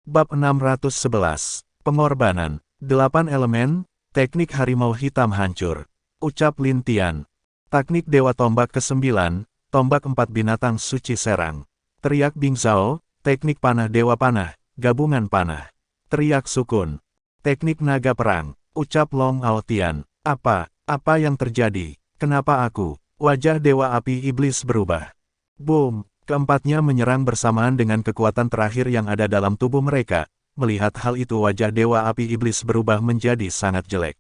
Bab 611. Pengorbanan. 8 elemen, teknik harimau hitam hancur. Ucap Lin Tian. Teknik Dewa Tombak ke-9, tombak 4 binatang suci serang. Teriak Bing Zhao, teknik panah Dewa Panah, gabungan panah. Teriak Sukun. Teknik naga perang. Ucap Long Aotian. Apa yang terjadi? Kenapa aku? Wajah Dewa Api Iblis berubah. Boom! Keempatnya menyerang bersamaan dengan kekuatan terakhir yang ada dalam tubuh mereka. Melihat hal itu wajah Dewa Api Iblis berubah menjadi sangat jelek.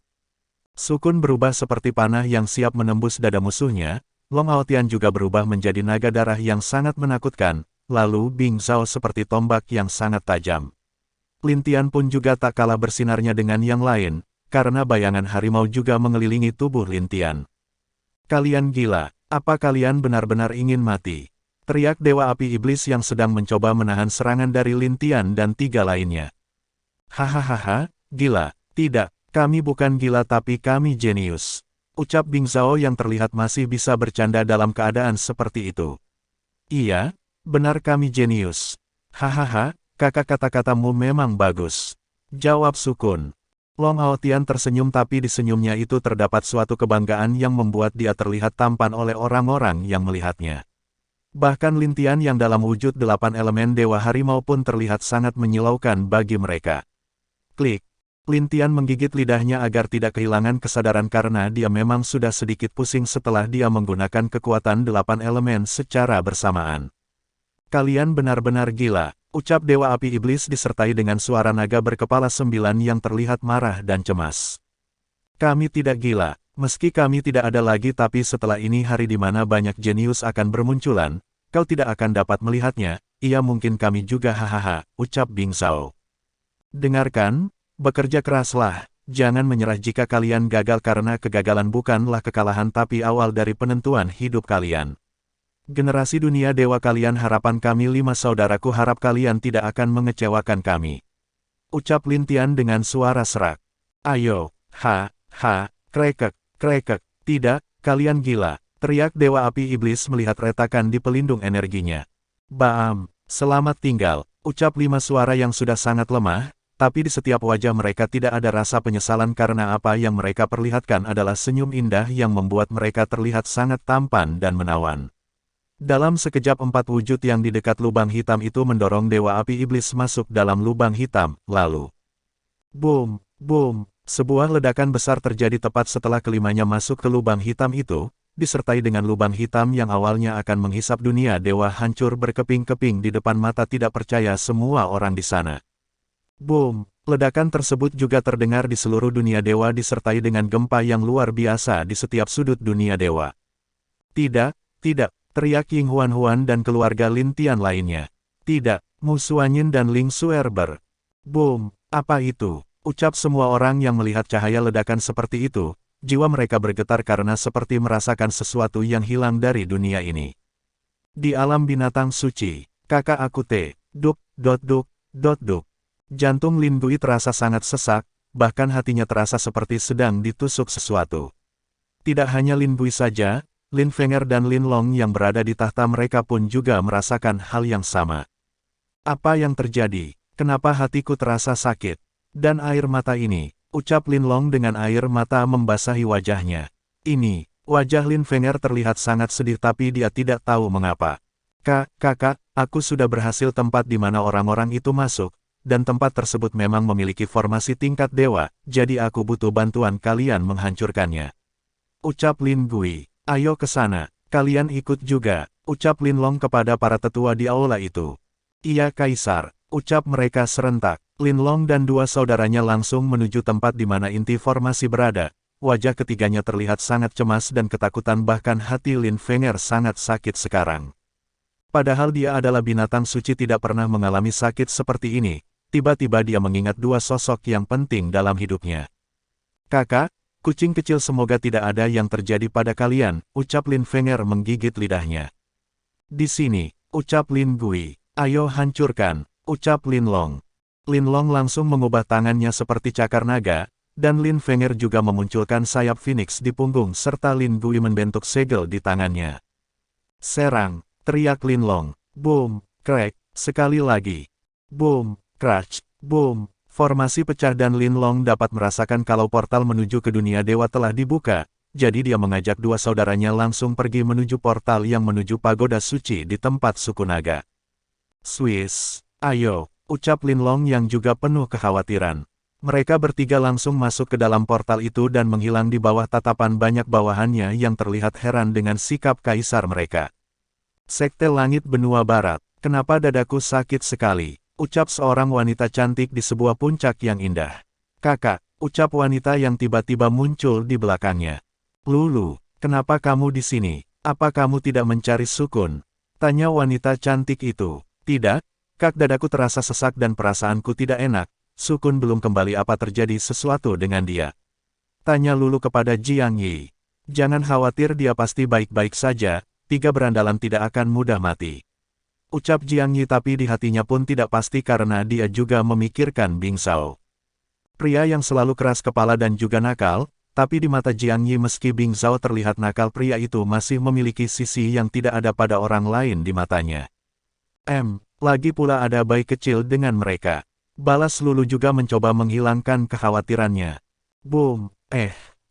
Sukun berubah seperti panah yang siap menembus dada musuhnya. Long Aotian juga berubah menjadi naga darah yang sangat menakutkan. Lalu Bing Zhao seperti tombak yang sangat tajam. Lin Tian pun juga tak kalah bersinarnya dengan yang lain, karena bayangan harimau juga mengelilingi tubuh Lin Tian. Kalian gila, apa kalian benar-benar ingin mati? Teriak Dewa Api Iblis yang sedang mencoba menahan serangan dari Lin Tian dan 3 lainnya. Hahaha, gila, tidak, kami bukan gila tapi kami jenius. Ucap Bing Zhao yang terlihat masih bisa bercanda dalam keadaan seperti itu. Iya, benar kami jenius. Hahaha, kakak kata-katamu memang bagus. Jawab Sukun. Long Aotian tersenyum tapi di senyumnya itu terdapat suatu kebanggaan yang membuat dia terlihat tampan oleh orang-orang yang melihatnya. Bahkan Lin Tian yang dalam wujud 8 elemen Dewa Harimau pun terlihat sangat menyilaukan bagi mereka. Klik. Lin Tian menggigit lidahnya agar tidak kehilangan kesadaran karena dia memang sudah sedikit pusing setelah dia menggunakan kekuatan 8 elemen secara bersamaan. Kalian benar-benar gila, ucap Dewa Api Iblis disertai dengan suara naga berkepala 9 yang terlihat marah dan cemas. Kami tidak gila. Meski kami tidak ada lagi tapi setelah ini hari di mana banyak jenius akan bermunculan, kau tidak akan dapat melihatnya, iya mungkin kami juga hahaha, ucap Bing Zhao. Dengarkan, bekerja keraslah, jangan menyerah jika kalian gagal karena kegagalan bukanlah kekalahan tapi awal dari penentuan hidup kalian. Generasi dunia dewa kalian harapan kami 5 saudaraku harap kalian tidak akan mengecewakan kami. Ucap Lin Tian dengan suara serak. Ayo, krekek. Krekek, tidak, kalian gila, teriak Dewa Api Iblis melihat retakan di pelindung energinya. Baam, selamat tinggal, ucap 5 suara yang sudah sangat lemah, tapi di setiap wajah mereka tidak ada rasa penyesalan karena apa yang mereka perlihatkan adalah senyum indah yang membuat mereka terlihat sangat tampan dan menawan. Dalam sekejap 4 wujud yang di dekat lubang hitam itu mendorong Dewa Api Iblis masuk dalam lubang hitam, lalu boom, boom. Sebuah ledakan besar terjadi tepat setelah kelimanya masuk ke lubang hitam itu, disertai dengan lubang hitam yang awalnya akan menghisap dunia dewa hancur berkeping-keping di depan mata tidak percaya semua orang di sana. Boom! Ledakan tersebut juga terdengar di seluruh dunia dewa disertai dengan gempa yang luar biasa di setiap sudut dunia dewa. Tidak, teriak Ying Huan dan keluarga Lin Tian lainnya. Tidak, Mu Suanyin dan Ling Suerber. Boom! Apa itu? Ucap semua orang yang melihat cahaya ledakan seperti itu, jiwa mereka bergetar karena seperti merasakan sesuatu yang hilang dari dunia ini. Di alam binatang suci, kakak aku duk. Jantung Lin Gui terasa sangat sesak, bahkan hatinya terasa seperti sedang ditusuk sesuatu. Tidak hanya Lin Gui saja, Lin Fenger dan Lin Long yang berada di tahta mereka pun juga merasakan hal yang sama. Apa yang terjadi? Kenapa hatiku terasa sakit? Dan air mata ini, ucap Lin Long dengan air mata membasahi wajahnya. Ini, wajah Lin Fenger terlihat sangat sedih tapi dia tidak tahu mengapa. Kakak, aku sudah berhasil tempat di mana orang-orang itu masuk, dan tempat tersebut memang memiliki formasi tingkat dewa, jadi aku butuh bantuan kalian menghancurkannya. Ucap Lin Gui, ayo ke sana, kalian ikut juga, ucap Lin Long kepada para tetua di aula itu. Iya Kaisar, ucap mereka serentak. Lin Long dan 2 saudaranya langsung menuju tempat di mana inti formasi berada. Wajah ketiganya terlihat sangat cemas dan ketakutan bahkan hati Lin Fenger sangat sakit sekarang. Padahal dia adalah binatang suci tidak pernah mengalami sakit seperti ini. Tiba-tiba dia mengingat 2 sosok yang penting dalam hidupnya. Kakak, kucing kecil semoga tidak ada yang terjadi pada kalian, ucap Lin Fenger menggigit lidahnya. Di sini, ucap Lin Gui, ayo hancurkan, ucap Lin Long. Lin Long langsung mengubah tangannya seperti cakar naga, dan Lin Fenger juga memunculkan sayap phoenix di punggung serta Lin Gui membentuk segel di tangannya. Serang, teriak Lin Long. Boom, crack, sekali lagi. Boom, Crunch, boom, formasi pecah dan Linlong dapat merasakan kalau portal menuju ke dunia dewa telah dibuka, jadi dia mengajak dua saudaranya langsung pergi menuju portal yang menuju pagoda suci di tempat suku naga. Swiss, ayo, ucap Linlong yang juga penuh kekhawatiran. Mereka bertiga langsung masuk ke dalam portal itu dan menghilang di bawah tatapan banyak bawahannya yang terlihat heran dengan sikap kaisar mereka. Sekte Langit Benua Barat, kenapa dadaku sakit sekali? Ucap seorang wanita cantik di sebuah puncak yang indah. Kakak, ucap wanita yang tiba-tiba muncul di belakangnya. Lulu, kenapa kamu di sini? Apa kamu tidak mencari sukun? Tanya wanita cantik itu. Tidak, kak, dadaku terasa sesak dan perasaanku tidak enak. Sukun belum kembali, apa terjadi sesuatu dengan dia? Tanya Lulu kepada Jiang Yi. Jangan khawatir, dia pasti baik-baik saja, tiga berandalan tidak akan mudah mati. Ucap Jiang Yi, tapi di hatinya pun tidak pasti karena dia juga memikirkan Bing Zhao. Pria yang selalu keras kepala dan juga nakal, tapi di mata Jiang Yi meski Bing Zhao terlihat nakal, pria itu masih memiliki sisi yang tidak ada pada orang lain di matanya. Lagi pula ada bayi kecil dengan mereka. Balas Lulu juga mencoba menghilangkan kekhawatirannya. Boom,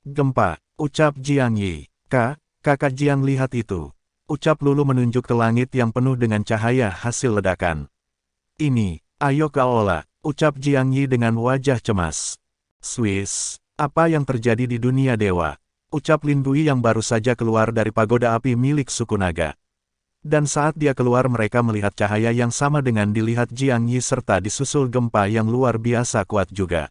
gempa, ucap Jiang Yi. Kakak Jiang, lihat itu. Ucap Lulu menunjuk ke langit yang penuh dengan cahaya hasil ledakan. Ini, ayo Kaola, ucap Jiang Yi dengan wajah cemas. Swiss, apa yang terjadi di dunia dewa? Ucap Lin Bui yang baru saja keluar dari pagoda api milik suku naga. Dan saat dia keluar mereka melihat cahaya yang sama dengan dilihat Jiang Yi serta disusul gempa yang luar biasa kuat juga.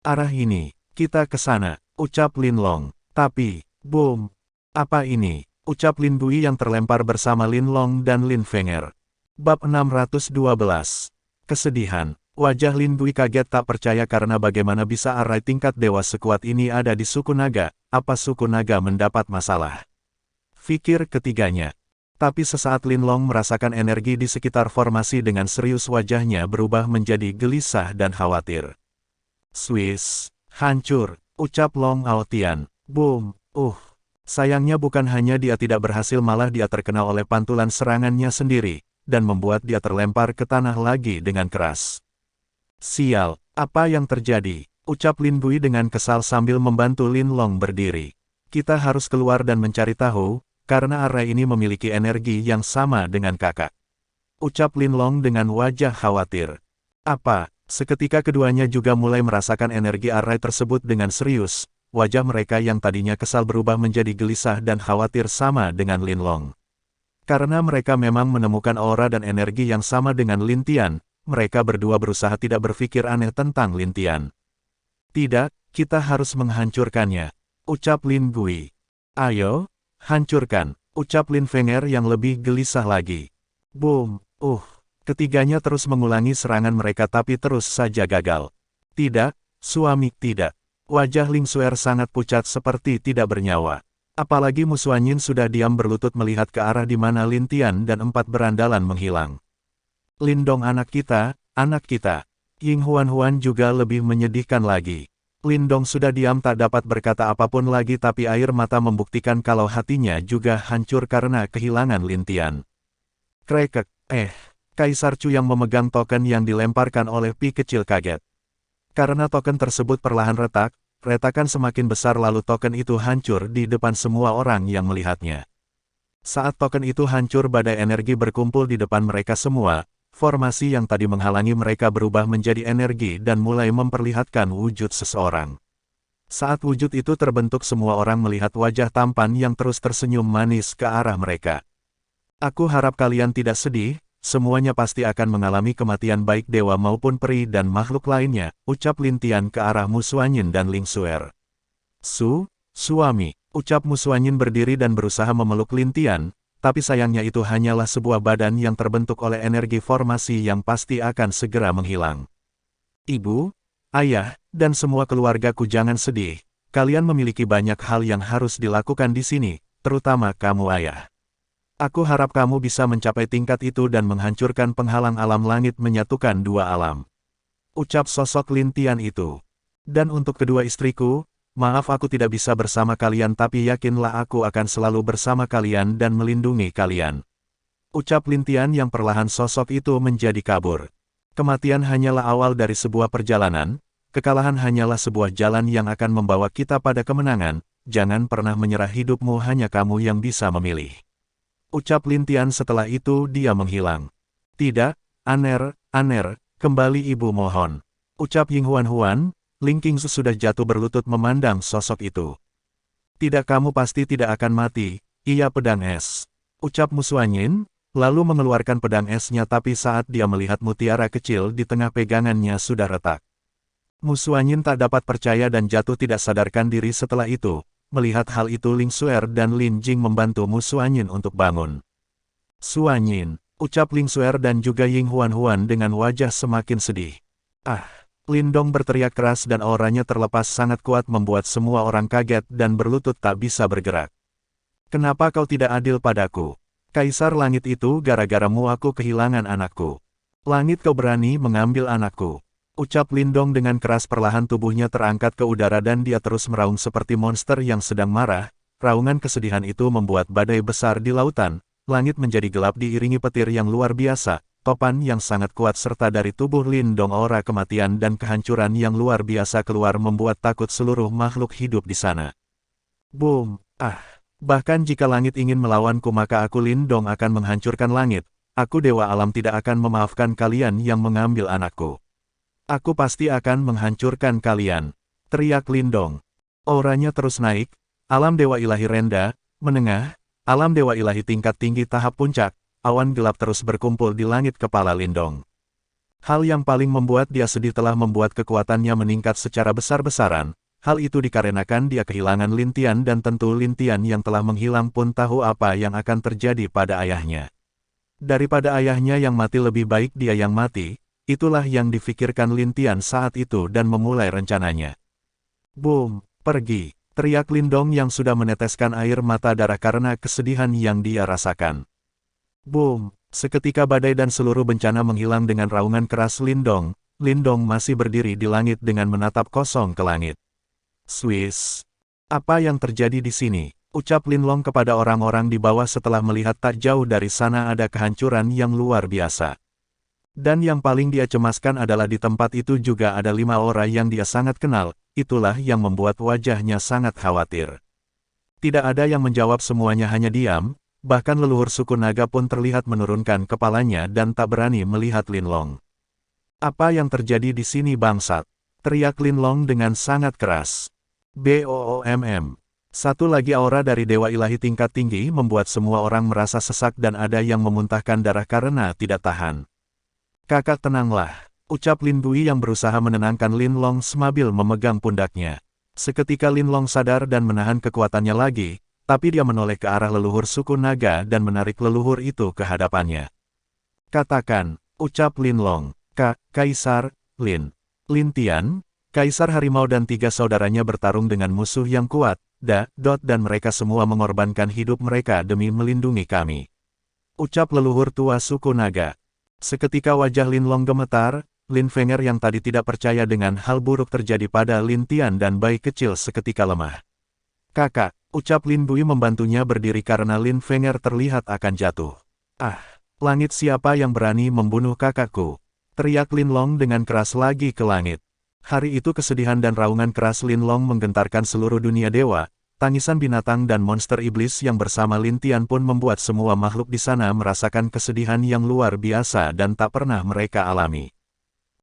Arah ini, kita ke sana, ucap Linlong. Tapi, boom, apa ini? Ucap Lin Bui yang terlempar bersama Linlong dan Lin Fenger. Bab 612. Kesedihan. Wajah Lin Bui kaget tak percaya karena bagaimana bisa arai tingkat dewa sekuat ini ada di suku naga, apa suku naga mendapat masalah? Fikir ketiganya. Tapi sesaat Linlong merasakan energi di sekitar formasi dengan serius wajahnya berubah menjadi gelisah dan khawatir. Swiss, hancur, ucap Long Aotian. Boom, sayangnya bukan hanya dia tidak berhasil, malah dia terkena oleh pantulan serangannya sendiri, dan membuat dia terlempar ke tanah lagi dengan keras. Sial, apa yang terjadi? Ucap Lin Bui dengan kesal sambil membantu Linlong berdiri. Kita harus keluar dan mencari tahu, karena arai ini memiliki energi yang sama dengan kakak. Ucap Linlong dengan wajah khawatir. Apa? Seketika keduanya juga mulai merasakan energi arai tersebut dengan serius. Wajah mereka yang tadinya kesal berubah menjadi gelisah dan khawatir sama dengan Linlong. Karena mereka memang menemukan aura dan energi yang sama dengan Lin Tian, mereka berdua berusaha tidak berpikir aneh tentang Lin Tian. Tidak, kita harus menghancurkannya. Ucap Lin Bui. Ayo, hancurkan, ucap Lin Fenger yang lebih gelisah lagi. Boom, ketiganya terus mengulangi serangan mereka tapi terus saja gagal. Tidak, suami, tidak. Wajah Ling Xuer sangat pucat seperti tidak bernyawa. Apalagi Mu Xuanyin sudah diam berlutut melihat ke arah di mana Lin Tian dan empat berandalan menghilang. Lindong, anak kita. Ying Huan juga lebih menyedihkan lagi. Lindong sudah diam tak dapat berkata apapun lagi tapi air mata membuktikan kalau hatinya juga hancur karena kehilangan Lin Tian. Krekek, Kaisar Chu yang memegang token yang dilemparkan oleh Pi kecil kaget. Karena token tersebut perlahan retak, retakan semakin besar lalu token itu hancur di depan semua orang yang melihatnya. Saat token itu hancur badai energi berkumpul di depan mereka semua, formasi yang tadi menghalangi mereka berubah menjadi energi dan mulai memperlihatkan wujud seseorang. Saat wujud itu terbentuk semua orang melihat wajah tampan yang terus tersenyum manis ke arah mereka. Aku harap kalian tidak sedih, semuanya pasti akan mengalami kematian baik dewa maupun peri dan makhluk lainnya, ucap Lin Tian ke arah Mu Xuanyin dan Ling Xuer. Suami, ucap Mu Xuanyin berdiri dan berusaha memeluk Lin Tian, tapi sayangnya itu hanyalah sebuah badan yang terbentuk oleh energi formasi yang pasti akan segera menghilang. Ibu, ayah, dan semua keluargaku jangan sedih, kalian memiliki banyak hal yang harus dilakukan di sini, terutama kamu ayah. Aku harap kamu bisa mencapai tingkat itu dan menghancurkan penghalang alam langit menyatukan dua alam. Ucap sosok Lin Tian itu. Dan untuk kedua istriku, maaf aku tidak bisa bersama kalian tapi yakinlah aku akan selalu bersama kalian dan melindungi kalian. Ucap Lin Tian yang perlahan sosok itu menjadi kabur. Kematian hanyalah awal dari sebuah perjalanan, kekalahan hanyalah sebuah jalan yang akan membawa kita pada kemenangan, jangan pernah menyerah hidupmu hanya kamu yang bisa memilih. Ucap Lin Tian setelah itu dia menghilang. Tidak, Aner, kembali ibu mohon. Ucap Ying Huan, Ling Qingzu sudah jatuh berlutut memandang sosok itu. Tidak, kamu pasti tidak akan mati, iya pedang es. Ucap Mu Suanyin, lalu mengeluarkan pedang esnya tapi saat dia melihat mutiara kecil di tengah pegangannya sudah retak. Mu Suanyin tak dapat percaya dan jatuh tidak sadarkan diri setelah itu. Melihat hal itu Ling Suer dan Lin Jing membantu Mu Suanyin untuk bangun. Suanyin, ucap Ling Suer dan juga Ying Huan dengan wajah semakin sedih. Ah! Lin Dong berteriak keras dan auranya terlepas sangat kuat membuat semua orang kaget dan berlutut tak bisa bergerak. Kenapa kau tidak adil padaku? Kaisar langit itu gara-garamu aku kehilangan anakku. Langit kau berani mengambil anakku. Ucap Lin Dong dengan keras perlahan tubuhnya terangkat ke udara dan dia terus meraung seperti monster yang sedang marah. Raungan kesedihan itu membuat badai besar di lautan, langit menjadi gelap diiringi petir yang luar biasa. Topan yang sangat kuat serta dari tubuh Lin Dong aura kematian dan kehancuran yang luar biasa keluar membuat takut seluruh makhluk hidup di sana. Boom! Ah! Bahkan jika langit ingin melawanku maka aku Lin Dong akan menghancurkan langit. Aku dewa alam tidak akan memaafkan kalian yang mengambil anakku. Aku pasti akan menghancurkan kalian. Teriak Lin Dong. Auranya terus naik, alam dewa ilahi rendah, menengah, alam dewa ilahi tingkat tinggi tahap puncak. Awan gelap terus berkumpul di langit kepala Lin Dong. Hal yang paling membuat dia sedih telah membuat kekuatannya meningkat secara besar-besaran. Hal itu dikarenakan dia kehilangan Lin Tian dan tentu Lin Tian yang telah menghilang pun tahu apa yang akan terjadi pada ayahnya. Daripada ayahnya yang mati lebih baik dia yang mati, itulah yang difikirkan Lin Tian saat itu dan memulai rencananya. Boom! Pergi! Teriak Lin Dong yang sudah meneteskan air mata darah karena kesedihan yang dia rasakan. Boom! Seketika badai dan seluruh bencana menghilang dengan raungan keras Lin Dong. Lin Dong masih berdiri di langit dengan menatap kosong ke langit. Swiss! Apa yang terjadi di sini? Ucap Lin Long kepada orang-orang di bawah setelah melihat tak jauh dari sana ada kehancuran yang luar biasa. Dan yang paling dia cemaskan adalah di tempat itu juga ada 5 orang yang dia sangat kenal, itulah yang membuat wajahnya sangat khawatir. Tidak ada yang menjawab semuanya hanya diam. Bahkan leluhur suku naga pun terlihat menurunkan kepalanya dan tak berani melihat Lin Long. Apa yang terjadi di sini bangsat? Teriak Lin Long dengan sangat keras. BOOMM. Satu lagi aura dari dewa ilahi tingkat tinggi membuat semua orang merasa sesak dan ada yang memuntahkan darah karena tidak tahan. Kakak tenanglah, ucap Lin Bui yang berusaha menenangkan Lin Long sambil memegang pundaknya. Seketika Lin Long sadar dan menahan kekuatannya lagi. Tapi dia menoleh ke arah leluhur suku naga dan menarik leluhur itu ke hadapannya. Katakan, ucap Lin Long, Kaisar, Lin Tian, Kaisar Harimau dan 3 saudaranya bertarung dengan musuh yang kuat, dan mereka semua mengorbankan hidup mereka demi melindungi kami. Ucap leluhur tua suku naga. Seketika wajah Lin Long gemetar, Lin Fenger yang tadi tidak percaya dengan hal buruk terjadi pada Lin Tian dan bayi kecil seketika lemah. Kakak, ucap Lin Bui membantunya berdiri karena Lin Fenger terlihat akan jatuh. Ah, langit siapa yang berani membunuh kakakku? Teriak Lin Long dengan keras lagi ke langit. Hari itu kesedihan dan raungan keras Lin Long menggentarkan seluruh dunia dewa, tangisan binatang dan monster iblis yang bersama Lin Tian pun membuat semua makhluk di sana merasakan kesedihan yang luar biasa dan tak pernah mereka alami.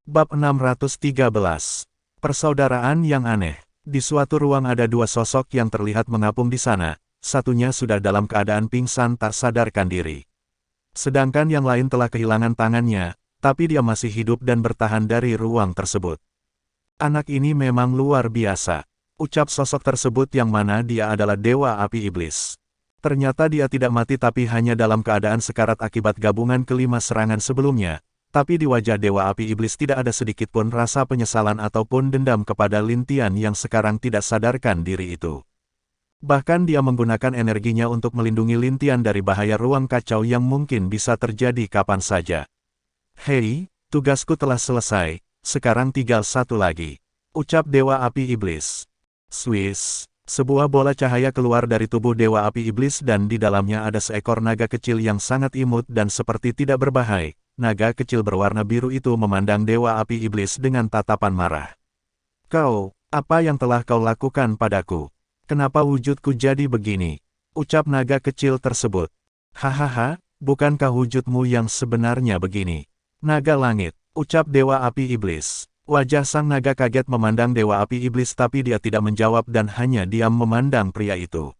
Bab 613. Persaudaraan yang aneh. Di suatu ruang ada 2 sosok yang terlihat mengapung di sana, satunya sudah dalam keadaan pingsan tak sadarkan diri. Sedangkan yang lain telah kehilangan tangannya, tapi dia masih hidup dan bertahan dari ruang tersebut. Anak ini memang luar biasa, ucap sosok tersebut yang mana dia adalah dewa api iblis. Ternyata dia tidak mati tapi hanya dalam keadaan sekarat akibat gabungan kelima serangan sebelumnya. Tapi di wajah Dewa Api Iblis tidak ada sedikit pun rasa penyesalan ataupun dendam kepada Lin Tian yang sekarang tidak sadarkan diri itu. Bahkan dia menggunakan energinya untuk melindungi Lin Tian dari bahaya ruang kacau yang mungkin bisa terjadi kapan saja. Hei, tugasku telah selesai, sekarang tinggal satu lagi. Ucap Dewa Api Iblis. Swiss, sebuah bola cahaya keluar dari tubuh Dewa Api Iblis dan di dalamnya ada seekor naga kecil yang sangat imut dan seperti tidak berbahaya. naga kecil berwarna biru itu memandang Dewa Api Iblis dengan tatapan marah. Kau, apa yang telah kau lakukan padaku? Kenapa wujudku jadi begini? Ucap naga kecil tersebut. Hahaha, bukankah wujudmu yang sebenarnya begini? Naga langit, ucap Dewa Api Iblis. Wajah sang naga kaget memandang Dewa Api Iblis tapi dia tidak menjawab dan hanya diam memandang pria itu.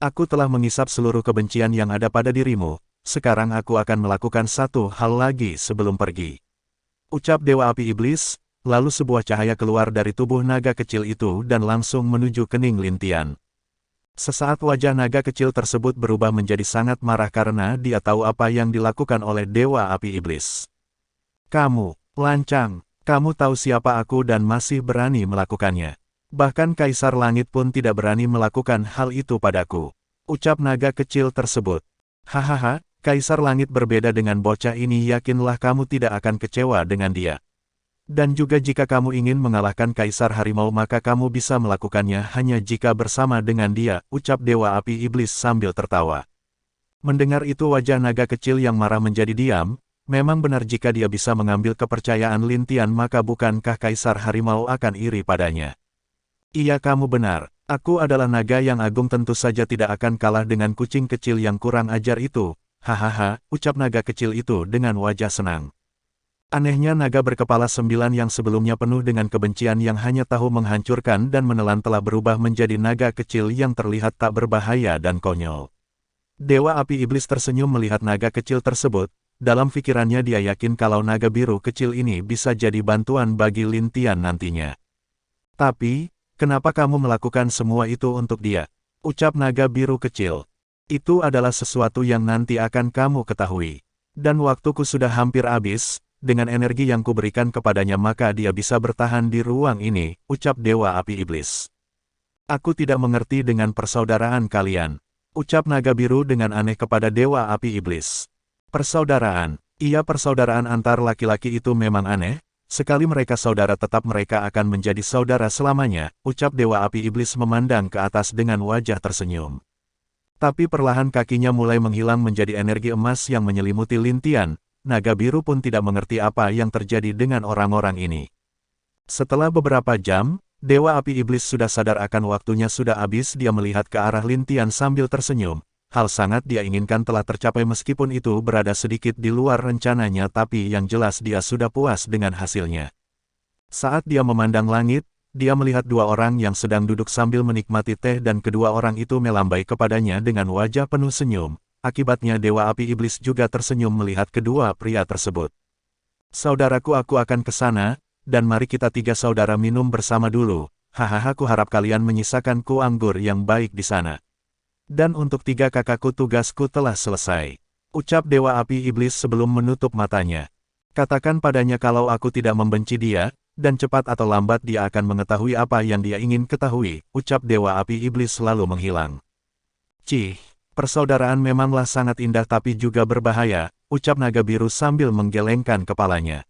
Aku telah mengisap seluruh kebencian yang ada pada dirimu, sekarang aku akan melakukan satu hal lagi sebelum pergi. Ucap Dewa Api Iblis, lalu sebuah cahaya keluar dari tubuh naga kecil itu dan langsung menuju kening Lintian. Sesaat wajah naga kecil tersebut berubah menjadi sangat marah karena dia tahu apa yang dilakukan oleh Dewa Api Iblis. Kamu, lancang, kamu tahu siapa aku dan masih berani melakukannya. Bahkan Kaisar Langit pun tidak berani melakukan hal itu padaku. Ucap naga kecil tersebut. Hahaha, Kaisar Langit berbeda dengan bocah ini, yakinlah kamu tidak akan kecewa dengan dia. Dan juga jika kamu ingin mengalahkan Kaisar Harimau maka kamu bisa melakukannya hanya jika bersama dengan dia, ucap Dewa Api Iblis sambil tertawa. Mendengar itu wajah naga kecil yang marah menjadi diam, memang benar jika dia bisa mengambil kepercayaan Lintian maka bukankah Kaisar Harimau akan iri padanya. Iya kamu benar, aku adalah naga yang agung tentu saja tidak akan kalah dengan kucing kecil yang kurang ajar itu, hahaha, ucap naga kecil itu dengan wajah senang. Anehnya naga berkepala 9 yang sebelumnya penuh dengan kebencian yang hanya tahu menghancurkan dan menelan telah berubah menjadi naga kecil yang terlihat tak berbahaya dan konyol. Dewa Api Iblis tersenyum melihat naga kecil tersebut, dalam pikirannya dia yakin kalau naga biru kecil ini bisa jadi bantuan bagi Lintian nantinya. Tapi, kenapa kamu melakukan semua itu untuk dia? Ucap naga biru kecil. Itu adalah sesuatu yang nanti akan kamu ketahui. Dan waktuku sudah hampir habis. Dengan energi yang kuberikan kepadanya maka dia bisa bertahan di ruang ini, ucap Dewa Api Iblis. Aku tidak mengerti dengan persaudaraan kalian, ucap naga biru dengan aneh kepada Dewa Api Iblis. Persaudaraan, iya persaudaraan antar laki-laki itu memang aneh, sekali mereka saudara tetap mereka akan menjadi saudara selamanya, ucap Dewa Api Iblis memandang ke atas dengan wajah tersenyum. Tapi perlahan kakinya mulai menghilang menjadi energi emas yang menyelimuti Lintian. Naga biru pun tidak mengerti apa yang terjadi dengan orang-orang ini. Setelah beberapa jam, Dewa Api Iblis sudah sadar akan waktunya sudah habis. Dia melihat ke arah Lintian sambil tersenyum. Hal sangat dia inginkan telah tercapai meskipun itu berada sedikit di luar rencananya tapi yang jelas dia sudah puas dengan hasilnya. Saat dia memandang langit, dia melihat dua orang yang sedang duduk sambil menikmati teh dan kedua orang itu melambai kepadanya dengan wajah penuh senyum. Akibatnya Dewa Api Iblis juga tersenyum melihat kedua pria tersebut. Saudaraku aku akan ke sana, dan mari kita tiga saudara minum bersama dulu, hahaha ku harap kalian menyisakanku anggur yang baik di sana. Dan untuk tiga kakakku tugasku telah selesai. Ucap Dewa Api Iblis sebelum menutup matanya. Katakan padanya kalau aku tidak membenci dia, dan cepat atau lambat dia akan mengetahui apa yang dia ingin ketahui, ucap Dewa Api Iblis lalu menghilang. Cih. Persaudaraan memanglah sangat indah tapi juga berbahaya, ucap naga biru sambil menggelengkan kepalanya.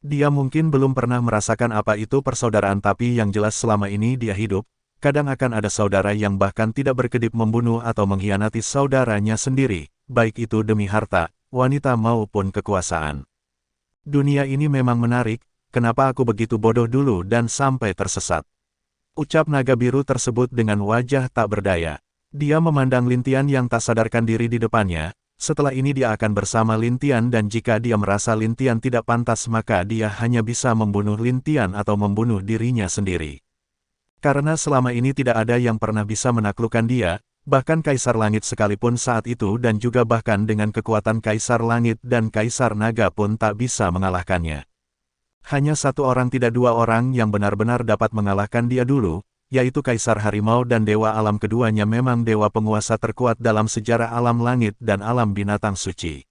Dia mungkin belum pernah merasakan apa itu persaudaraan tapi yang jelas selama ini dia hidup, kadang akan ada saudara yang bahkan tidak berkedip membunuh atau mengkhianati saudaranya sendiri, baik itu demi harta, wanita maupun kekuasaan. Dunia ini memang menarik, kenapa aku begitu bodoh dulu dan sampai tersesat? Ucap naga biru tersebut dengan wajah tak berdaya. Dia memandang Lintian yang tak sadarkan diri di depannya, setelah ini dia akan bersama Lintian dan jika dia merasa Lintian tidak pantas maka dia hanya bisa membunuh Lintian atau membunuh dirinya sendiri. Karena selama ini tidak ada yang pernah bisa menaklukkan dia, bahkan Kaisar Langit sekalipun saat itu dan juga bahkan dengan kekuatan Kaisar Langit dan Kaisar Naga pun tak bisa mengalahkannya. Hanya satu orang tidak dua orang yang benar-benar dapat mengalahkan dia dulu, yaitu Kaisar Harimau dan Dewa Alam keduanya memang dewa penguasa terkuat dalam sejarah alam langit dan alam binatang suci.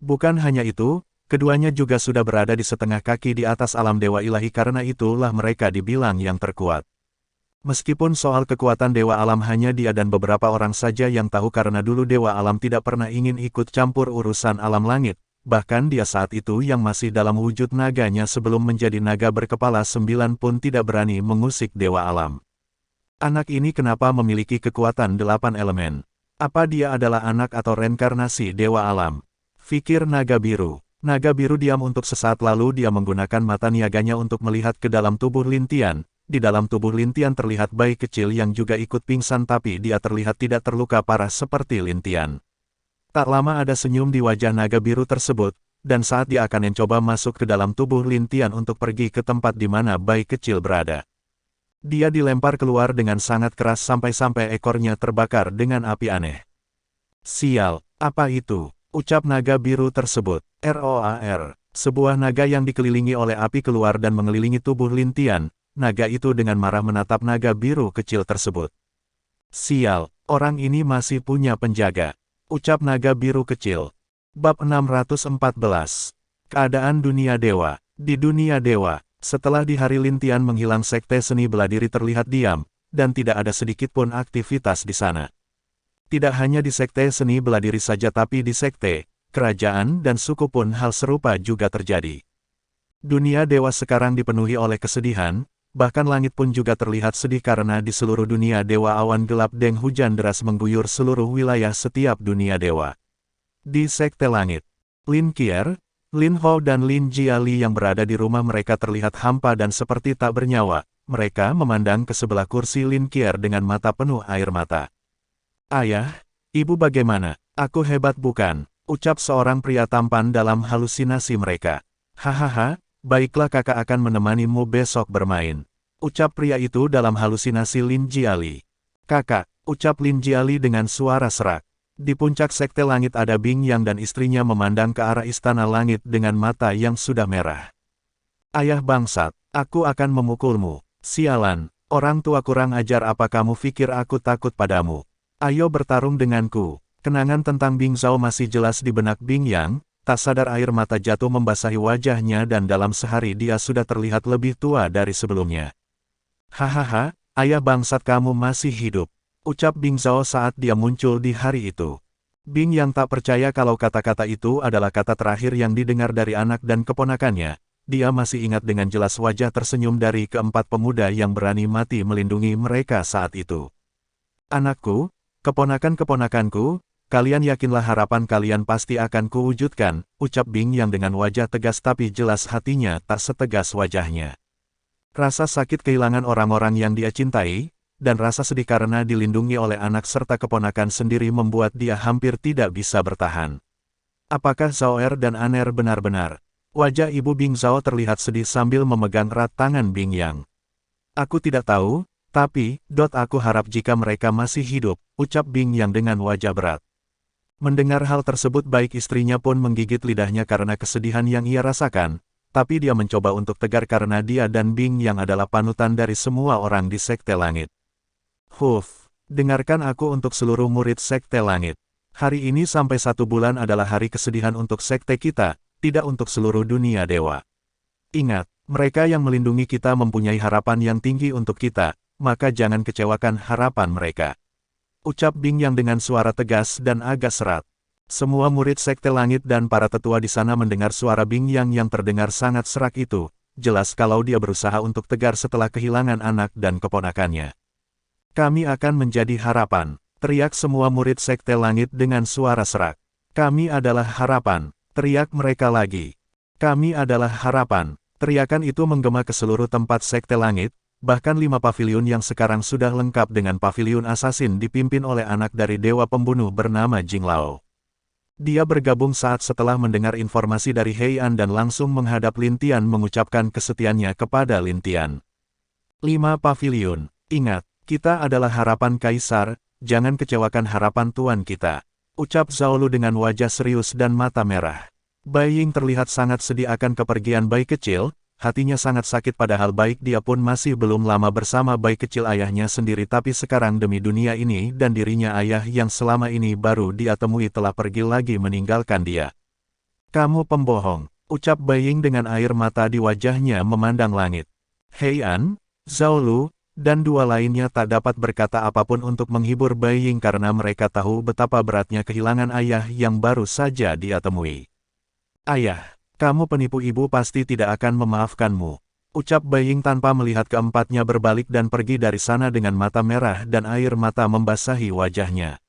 Bukan hanya itu, keduanya juga sudah berada di setengah kaki di atas alam dewa ilahi karena itulah mereka dibilang yang terkuat. Meskipun soal kekuatan Dewa Alam hanya dia dan beberapa orang saja yang tahu karena dulu Dewa Alam tidak pernah ingin ikut campur urusan alam langit, bahkan dia saat itu yang masih dalam wujud naganya sebelum menjadi naga berkepala 9 pun tidak berani mengusik Dewa Alam. Anak ini kenapa memiliki kekuatan 8 elemen? Apa dia adalah anak atau reinkarnasi Dewa Alam? Fikir naga biru. Naga biru diam untuk sesaat lalu dia menggunakan mata niaganya untuk melihat ke dalam tubuh Lin Tian. Di dalam tubuh Lin Tian terlihat bayi kecil yang juga ikut pingsan tapi dia terlihat tidak terluka parah seperti Lin Tian. Tak lama ada senyum di wajah naga biru tersebut, dan saat dia akan mencoba masuk ke dalam tubuh Lin Tian untuk pergi ke tempat di mana bayi kecil berada. Dia dilempar keluar dengan sangat keras sampai-sampai ekornya terbakar dengan api aneh. Sial, apa itu? Ucap naga biru tersebut. ROAR. Sebuah naga yang dikelilingi oleh api keluar dan mengelilingi tubuh Lin Tian. Naga itu dengan marah menatap naga biru kecil tersebut. Sial, orang ini masih punya penjaga. Ucap naga biru kecil. Bab 614. Keadaan dunia dewa. Di dunia dewa, setelah di hari Lin Tian menghilang sekte seni bela diri terlihat diam, dan tidak ada sedikit pun aktivitas di sana. Tidak hanya di sekte seni bela diri saja tapi di sekte, kerajaan dan suku pun hal serupa juga terjadi. Dunia dewa sekarang dipenuhi oleh kesedihan, bahkan langit pun juga terlihat sedih karena di seluruh dunia dewa awan gelap dan hujan deras mengguyur seluruh wilayah setiap dunia dewa. Di sekte langit, Lin Qier, Lin Hou dan Lin Jiali yang berada di rumah mereka terlihat hampa dan seperti tak bernyawa. Mereka memandang ke sebelah kursi Lin Qier dengan mata penuh air mata. Ayah, ibu bagaimana? Aku hebat bukan? Ucap seorang pria tampan dalam halusinasi mereka. Hahaha, baiklah kakak akan menemanimu besok bermain. Ucap pria itu dalam halusinasi Lin Jiali. Kakak, ucap Lin Jiali dengan suara serak. Di puncak sekte langit ada Bing Yang dan istrinya memandang ke arah istana langit dengan mata yang sudah merah. Ayah bangsat, aku akan memukulmu. Sialan, orang tua kurang ajar apa kamu pikir aku takut padamu? Ayo bertarung denganku. Kenangan tentang Bing Zhao masih jelas di benak Bing Yang, tak sadar air mata jatuh membasahi wajahnya dan dalam sehari dia sudah terlihat lebih tua dari sebelumnya. Hahaha, ayah bangsat kamu masih hidup. Ucap Bing Zhao saat dia muncul di hari itu. Bing Yang tak percaya kalau kata-kata itu adalah kata terakhir yang didengar dari anak dan keponakannya. Dia masih ingat dengan jelas wajah tersenyum dari keempat pemuda yang berani mati melindungi mereka saat itu. Anakku, keponakan-keponakanku, kalian yakinlah harapan kalian pasti akan kuwujudkan, ucap Bing Yang dengan wajah tegas tapi jelas hatinya tak setegas wajahnya. Rasa sakit kehilangan orang-orang yang dia cintai, dan rasa sedih karena dilindungi oleh anak serta keponakan sendiri membuat dia hampir tidak bisa bertahan. Apakah Zhao Er dan Aner benar-benar? Wajah ibu Bing Zhao terlihat sedih sambil memegang erat tangan Bing Yang. Aku tidak tahu, tapi, aku harap jika mereka masih hidup, ucap Bing Yang dengan wajah berat. Mendengar hal tersebut baik istrinya pun menggigit lidahnya karena kesedihan yang ia rasakan, tapi dia mencoba untuk tegar karena dia dan Bing Yang adalah panutan dari semua orang di Sekte Langit. Dengarkan aku untuk seluruh murid Sekte Langit. Hari ini sampai 1 bulan adalah hari kesedihan untuk sekte kita, tidak untuk seluruh dunia dewa. Ingat, mereka yang melindungi kita mempunyai harapan yang tinggi untuk kita, maka jangan kecewakan harapan mereka. Ucap Bing Yang dengan suara tegas dan agak serat. Semua murid Sekte Langit dan para tetua di sana mendengar suara Bing Yang terdengar sangat serak itu, jelas kalau dia berusaha untuk tegar setelah kehilangan anak dan keponakannya. Kami akan menjadi harapan, teriak semua murid Sekte Langit dengan suara serak. Kami adalah harapan, teriak mereka lagi. Kami adalah harapan. Teriakan itu menggema ke seluruh tempat Sekte Langit, bahkan 5 paviliun yang sekarang sudah lengkap dengan paviliun asasin dipimpin oleh anak dari dewa pembunuh bernama Jing Lao. Dia bergabung saat setelah mendengar informasi dari Heian dan langsung menghadap Lin Tian mengucapkan kesetiaannya kepada Lin Tian. 5 paviliun, ingat, kita adalah harapan Kaisar, jangan kecewakan harapan Tuan kita. Ucap Zhao Lu dengan wajah serius dan mata merah. Bai Ying terlihat sangat sedih akan kepergian bayi kecil, hatinya sangat sakit padahal baik dia pun masih belum lama bersama bayi kecil ayahnya sendiri tapi sekarang demi dunia ini dan dirinya ayah yang selama ini baru dia temui telah pergi lagi meninggalkan dia. Kamu pembohong, ucap Bai Ying dengan air mata di wajahnya memandang langit. Heian, Zhao Lu, dan 2 lainnya tak dapat berkata apapun untuk menghibur Bai Ying karena mereka tahu betapa beratnya kehilangan ayah yang baru saja dia temui. Ayah, kamu penipu ibu pasti tidak akan memaafkanmu. Ucap Bai Ying tanpa melihat keempatnya berbalik dan pergi dari sana dengan mata merah dan air mata membasahi wajahnya.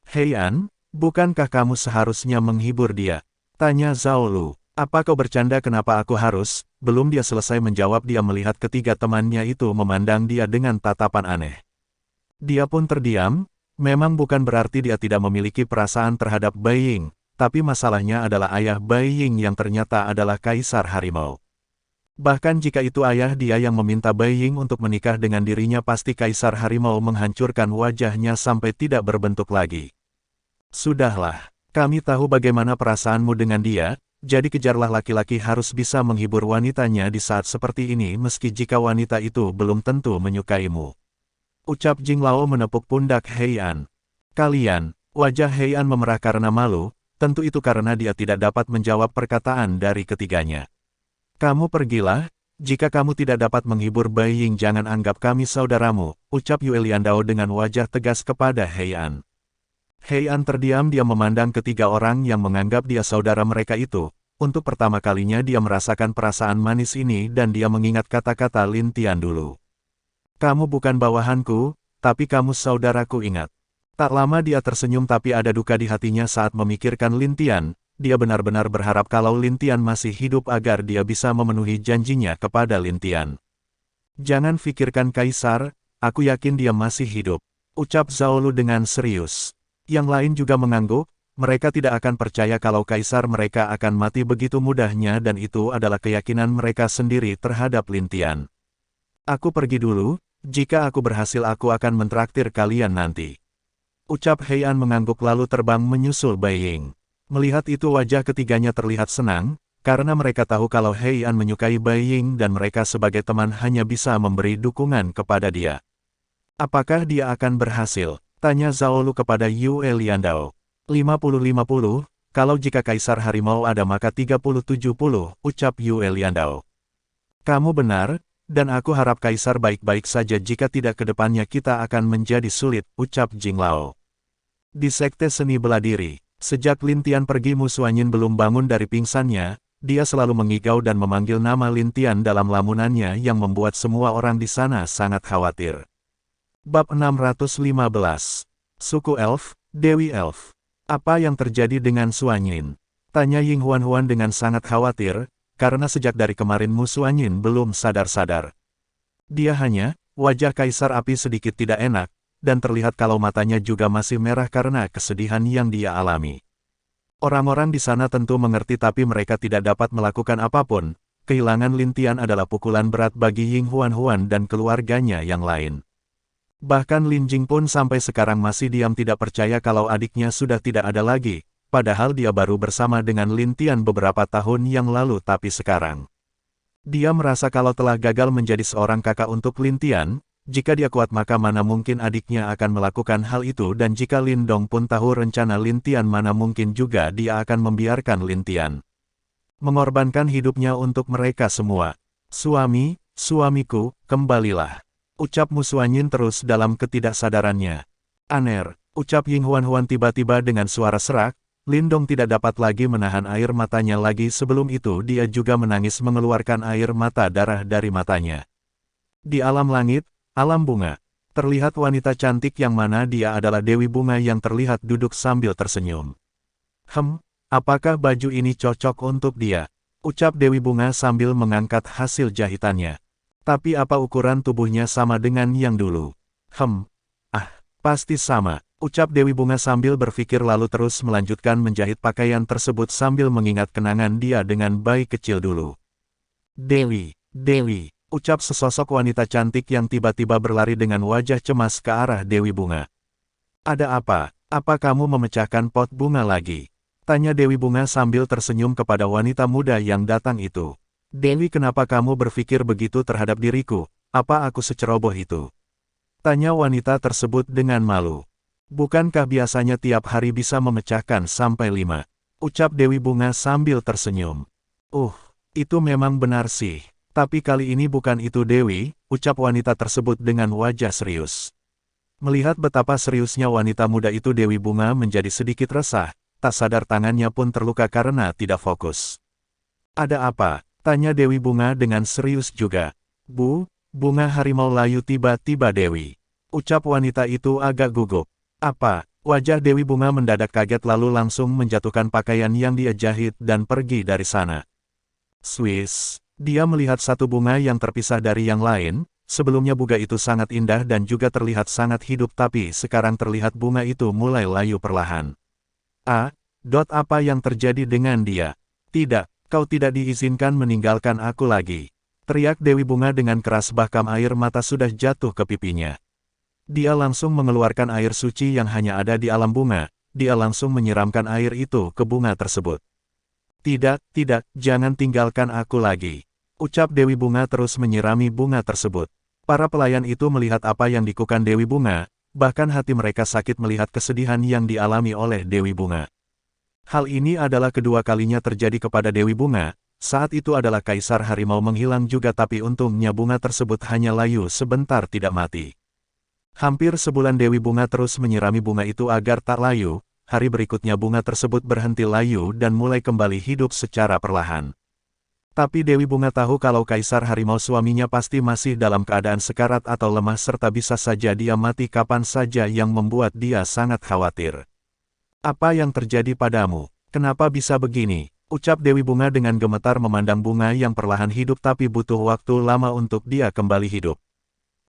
Heian, bukankah kamu seharusnya menghibur dia? Tanya Zhao Lu. Apa kau bercanda kenapa aku harus? Belum dia selesai menjawab dia melihat ketiga temannya itu memandang dia dengan tatapan aneh. Dia pun terdiam, memang bukan berarti dia tidak memiliki perasaan terhadap Bai Ying, tapi masalahnya adalah ayah Bai Ying yang ternyata adalah kaisar harimau. Bahkan jika itu ayah dia yang meminta Bai Ying untuk menikah dengan dirinya pasti kaisar harimau menghancurkan wajahnya sampai tidak berbentuk lagi. Sudahlah, kami tahu bagaimana perasaanmu dengan dia, jadi kejarlah laki-laki harus bisa menghibur wanitanya di saat seperti ini meski jika wanita itu belum tentu menyukaimu. Ucap Jing Lao menepuk pundak Hei An. Kalian, wajah Hei An memerah karena malu, tentu itu karena dia tidak dapat menjawab perkataan dari ketiganya. Kamu pergilah, jika kamu tidak dapat menghibur Bai Ying jangan anggap kami saudaramu, ucap Yue Liandao dengan wajah tegas kepada Hei An. Hei An terdiam dia memandang ketiga orang yang menganggap dia saudara mereka itu. Untuk pertama kalinya dia merasakan perasaan manis ini dan dia mengingat kata-kata Lin Tian dulu. Kamu bukan bawahanku, tapi kamu saudaraku ingat. Tak lama dia tersenyum tapi ada duka di hatinya saat memikirkan Lin Tian. Dia benar-benar berharap kalau Lin Tian masih hidup agar dia bisa memenuhi janjinya kepada Lin Tian. Jangan pikirkan kaisar, aku yakin dia masih hidup. Ucap Zhao Lu dengan serius. Yang lain juga mengangguk, mereka tidak akan percaya kalau kaisar mereka akan mati begitu mudahnya dan itu adalah keyakinan mereka sendiri terhadap Lin Tian. Aku pergi dulu, jika aku berhasil aku akan mentraktir kalian nanti. Ucap Hei An mengangguk lalu terbang menyusul Bai Ying. Melihat itu wajah ketiganya terlihat senang, karena mereka tahu kalau Hei An menyukai Bai Ying dan mereka sebagai teman hanya bisa memberi dukungan kepada dia. Apakah dia akan berhasil? Tanya Zhao Lu kepada Yue Liandao. 50-50, kalau jika kaisar harimau ada maka 30-70, ucap Yue Liandao. Kamu benar, dan aku harap kaisar baik-baik saja jika tidak ke depannya kita akan menjadi sulit, ucap Jing Lao. Di sekte seni bela diri, sejak Lin Tian pergi Musuanyin belum bangun dari pingsannya, dia selalu mengigau dan memanggil nama Lin Tian dalam lamunannya yang membuat semua orang di sana sangat khawatir. Bab 615. Suku Elf, Dewi Elf. Apa yang terjadi dengan Suanyin? Tanya Ying Huan dengan sangat khawatir, karena sejak dari kemarin Musuanyin belum sadar-sadar. Dia hanya, wajah kaisar api sedikit tidak enak, dan terlihat kalau matanya juga masih merah karena kesedihan yang dia alami. Orang-orang di sana tentu mengerti tapi mereka tidak dapat melakukan apapun. Kehilangan Lin Tian adalah pukulan berat bagi Ying Huan dan keluarganya yang lain. Bahkan Lin Jing pun sampai sekarang masih diam tidak percaya kalau adiknya sudah tidak ada lagi, padahal dia baru bersama dengan Lin Tian beberapa tahun yang lalu tapi sekarang. Dia merasa kalau telah gagal menjadi seorang kakak untuk Lin Tian, jika dia kuat maka mana mungkin adiknya akan melakukan hal itu dan jika Lin Dong pun tahu rencana Lin Tian mana mungkin juga dia akan membiarkan Lin Tian mengorbankan hidupnya untuk mereka semua. Suamiku, kembalilah. Ucap Musuanyin terus dalam ketidaksadarannya. Aner, ucap Ying Huan tiba-tiba dengan suara serak, Lin Dong tidak dapat lagi menahan air matanya lagi sebelum itu dia juga menangis mengeluarkan air mata darah dari matanya. Di alam langit, alam bunga, terlihat wanita cantik yang mana dia adalah Dewi Bunga yang terlihat duduk sambil tersenyum. Apakah baju ini cocok untuk dia? Ucap Dewi Bunga sambil mengangkat hasil jahitannya. Tapi apa ukuran tubuhnya sama dengan yang dulu? Pasti sama, ucap Dewi Bunga sambil berpikir lalu terus melanjutkan menjahit pakaian tersebut sambil mengingat kenangan dia dengan bayi kecil dulu. Dewi, ucap sesosok wanita cantik yang tiba-tiba berlari dengan wajah cemas ke arah Dewi Bunga. Ada apa? Apa kamu memecahkan pot bunga lagi? Tanya Dewi Bunga sambil tersenyum kepada wanita muda yang datang itu. Dewi, kenapa kamu berpikir begitu terhadap diriku? Apa aku seceroboh itu? Tanya wanita tersebut dengan malu. Bukankah biasanya tiap hari bisa memecahkan sampai 5? Ucap Dewi Bunga sambil tersenyum. Itu memang benar sih. Tapi kali ini bukan itu Dewi, ucap wanita tersebut dengan wajah serius. Melihat betapa seriusnya wanita muda itu Dewi Bunga menjadi sedikit resah, tak sadar tangannya pun terluka karena tidak fokus. Ada apa? Tanya Dewi Bunga dengan serius juga. Bunga harimau layu tiba-tiba Dewi. Ucap wanita itu agak gugup. Apa? Wajah Dewi Bunga mendadak kaget lalu langsung menjatuhkan pakaian yang dia jahit dan pergi dari sana. Swiss, dia melihat satu bunga yang terpisah dari yang lain. Sebelumnya bunga itu sangat indah dan juga terlihat sangat hidup tapi sekarang terlihat bunga itu mulai layu perlahan. Apa yang terjadi dengan dia? Tidak, kau tidak diizinkan meninggalkan aku lagi. Teriak Dewi Bunga dengan keras bahkan air mata sudah jatuh ke pipinya. Dia langsung mengeluarkan air suci yang hanya ada di alam bunga, dia langsung menyiramkan air itu ke bunga tersebut. Tidak, jangan tinggalkan aku lagi. Ucap Dewi Bunga terus menyirami bunga tersebut. Para pelayan itu melihat apa yang dilakukan Dewi Bunga, bahkan hati mereka sakit melihat kesedihan yang dialami oleh Dewi Bunga. Hal ini adalah kedua kalinya terjadi kepada Dewi Bunga, saat itu adalah Kaisar Harimau menghilang juga tapi untungnya bunga tersebut hanya layu sebentar tidak mati. Hampir sebulan Dewi Bunga terus menyirami bunga itu agar tak layu, hari berikutnya bunga tersebut berhenti layu dan mulai kembali hidup secara perlahan. Tapi Dewi Bunga tahu kalau Kaisar Harimau suaminya pasti masih dalam keadaan sekarat atau lemah serta bisa saja dia mati kapan saja yang membuat dia sangat khawatir. Apa yang terjadi padamu? Kenapa bisa begini? Ucap Dewi Bunga dengan gemetar memandang bunga yang perlahan hidup tapi butuh waktu lama untuk dia kembali hidup.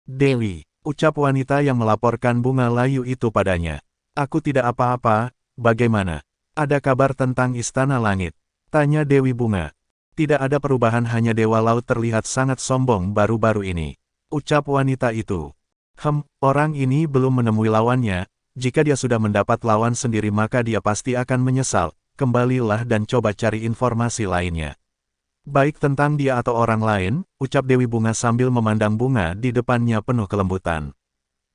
Dewi, ucap wanita yang melaporkan bunga layu itu padanya. Aku tidak apa-apa, bagaimana? Ada kabar tentang Istana Langit? Tanya Dewi Bunga. Tidak ada perubahan hanya Dewa Laut terlihat sangat sombong baru-baru ini. Ucap wanita itu. Orang ini belum menemui lawannya, jika dia sudah mendapat lawan sendiri maka dia pasti akan menyesal, kembalilah dan coba cari informasi lainnya. Baik tentang dia atau orang lain, ucap Dewi Bunga sambil memandang bunga di depannya penuh kelembutan.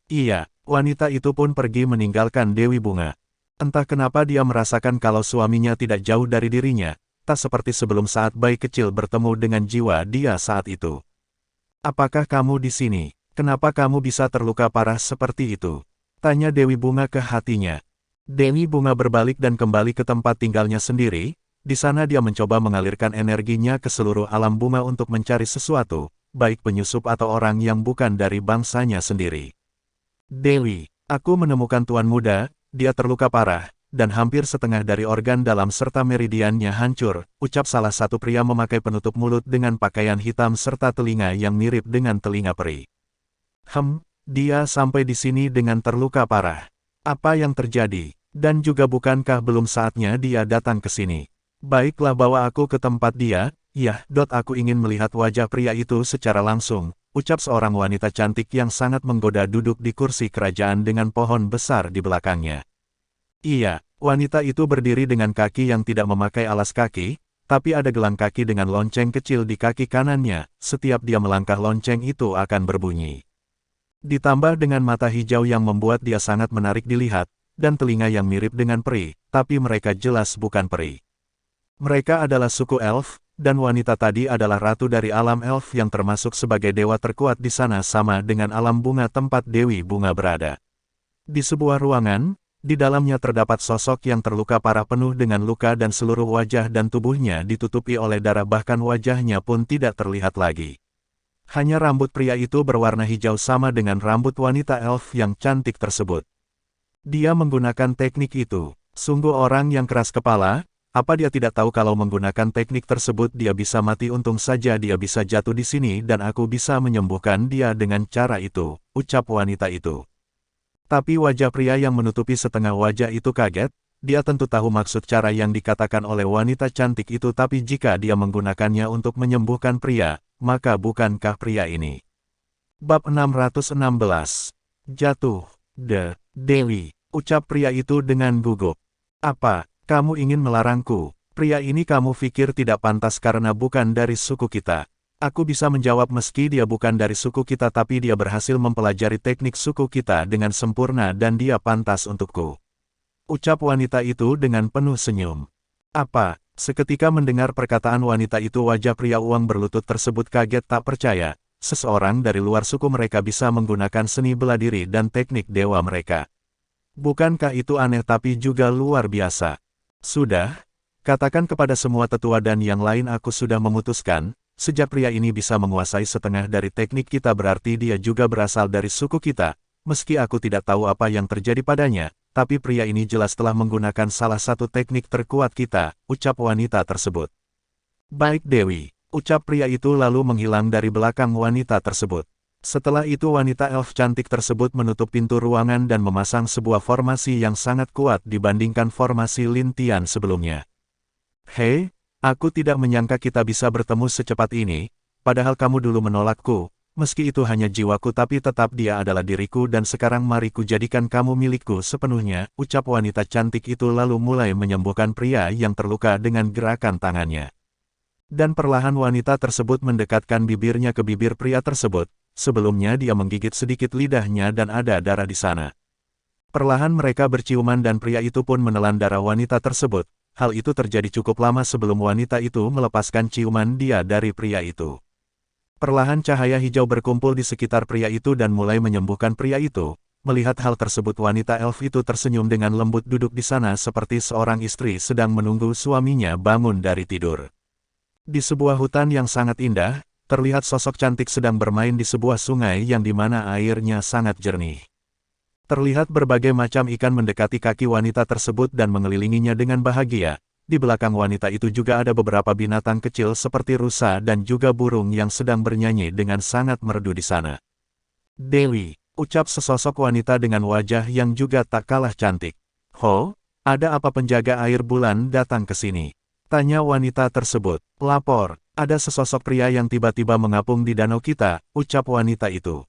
Iya, wanita itu pun pergi meninggalkan Dewi Bunga. Entah kenapa dia merasakan kalau suaminya tidak jauh dari dirinya, tak seperti sebelum saat bayi kecil bertemu dengan jiwa dia saat itu. Apakah kamu di sini? Kenapa kamu bisa terluka parah seperti itu? Tanya Dewi Bunga ke hatinya. Dewi Bunga berbalik dan kembali ke tempat tinggalnya sendiri. Di sana dia mencoba mengalirkan energinya ke seluruh alam bunga untuk mencari sesuatu, baik penyusup atau orang yang bukan dari bangsanya sendiri. Dewi, aku menemukan tuan muda, dia terluka parah, dan hampir setengah dari organ dalam serta meridiannya hancur, ucap salah satu pria memakai penutup mulut dengan pakaian hitam serta telinga yang mirip dengan telinga peri. Dia sampai di sini dengan terluka parah. Apa yang terjadi? Dan juga bukankah belum saatnya dia datang ke sini? Baiklah bawa aku ke tempat dia, aku ingin melihat wajah pria itu secara langsung, ucap seorang wanita cantik yang sangat menggoda duduk di kursi kerajaan dengan pohon besar di belakangnya. Iya, wanita itu berdiri dengan kaki yang tidak memakai alas kaki, tapi ada gelang kaki dengan lonceng kecil di kaki kanannya, setiap dia melangkah lonceng itu akan berbunyi. Ditambah dengan mata hijau yang membuat dia sangat menarik dilihat, dan telinga yang mirip dengan peri, tapi mereka jelas bukan peri. Mereka adalah suku elf, dan wanita tadi adalah ratu dari alam elf yang termasuk sebagai dewa terkuat di sana sama dengan alam bunga tempat Dewi Bunga berada. Di sebuah ruangan, di dalamnya terdapat sosok yang terluka parah penuh dengan luka dan seluruh wajah dan tubuhnya ditutupi oleh darah bahkan wajahnya pun tidak terlihat lagi. Hanya rambut pria itu berwarna hijau sama dengan rambut wanita elf yang cantik tersebut. Dia menggunakan teknik itu. Sungguh orang yang keras kepala. Apa dia tidak tahu kalau menggunakan teknik tersebut dia bisa mati untung saja dia bisa jatuh di sini dan aku bisa menyembuhkan dia dengan cara itu, ucap wanita itu. Tapi wajah pria yang menutupi setengah wajah itu kaget, dia tentu tahu maksud cara yang dikatakan oleh wanita cantik itu tapi jika dia menggunakannya untuk menyembuhkan pria, maka bukankah pria ini? Bab 616. Jatuh. Dewi, ucap pria itu dengan gugup. Apa? Kamu ingin melarangku? Pria ini kamu pikir tidak pantas karena bukan dari suku kita. Aku bisa menjawab meski dia bukan dari suku kita tapi dia berhasil mempelajari teknik suku kita dengan sempurna dan dia pantas untukku. Ucap wanita itu dengan penuh senyum. Apa? Seketika mendengar perkataan wanita itu wajah pria uang berlutut tersebut kaget tak percaya. Seseorang dari luar suku mereka bisa menggunakan seni bela diri dan teknik dewa mereka. Bukankah itu aneh tapi juga luar biasa? Sudah, katakan kepada semua tetua dan yang lain aku sudah memutuskan, sejak pria ini bisa menguasai setengah dari teknik kita berarti dia juga berasal dari suku kita, meski aku tidak tahu apa yang terjadi padanya, tapi pria ini jelas telah menggunakan salah satu teknik terkuat kita, ucap wanita tersebut. Baik Dewi, ucap pria itu lalu menghilang dari belakang wanita tersebut. Setelah itu wanita elf cantik tersebut menutup pintu ruangan dan memasang sebuah formasi yang sangat kuat dibandingkan formasi Lintian sebelumnya. Hei, aku tidak menyangka kita bisa bertemu secepat ini, padahal kamu dulu menolakku. Meski itu hanya jiwaku tapi tetap dia adalah diriku dan sekarang mari ku jadikan kamu milikku sepenuhnya, ucap wanita cantik itu lalu mulai menyembuhkan pria yang terluka dengan gerakan tangannya. Dan perlahan wanita tersebut mendekatkan bibirnya ke bibir pria tersebut, sebelumnya dia menggigit sedikit lidahnya dan ada darah di sana. Perlahan mereka berciuman dan pria itu pun menelan darah wanita tersebut, hal itu terjadi cukup lama sebelum wanita itu melepaskan ciuman dia dari pria itu. Perlahan cahaya hijau berkumpul di sekitar pria itu dan mulai menyembuhkan pria itu. Melihat hal tersebut wanita elf itu tersenyum dengan lembut duduk di sana seperti seorang istri sedang menunggu suaminya bangun dari tidur. Di sebuah hutan yang sangat indah, terlihat sosok cantik sedang bermain di sebuah sungai yang dimana airnya sangat jernih. Terlihat berbagai macam ikan mendekati kaki wanita tersebut dan mengelilinginya dengan bahagia. Di belakang wanita itu juga ada beberapa binatang kecil seperti rusa dan juga burung yang sedang bernyanyi dengan sangat merdu di sana. Dewi, ucap sesosok wanita dengan wajah yang juga tak kalah cantik. Ho, ada apa penjaga air bulan datang ke sini? Tanya wanita tersebut. Lapor, ada sesosok pria yang tiba-tiba mengapung di danau kita, ucap wanita itu.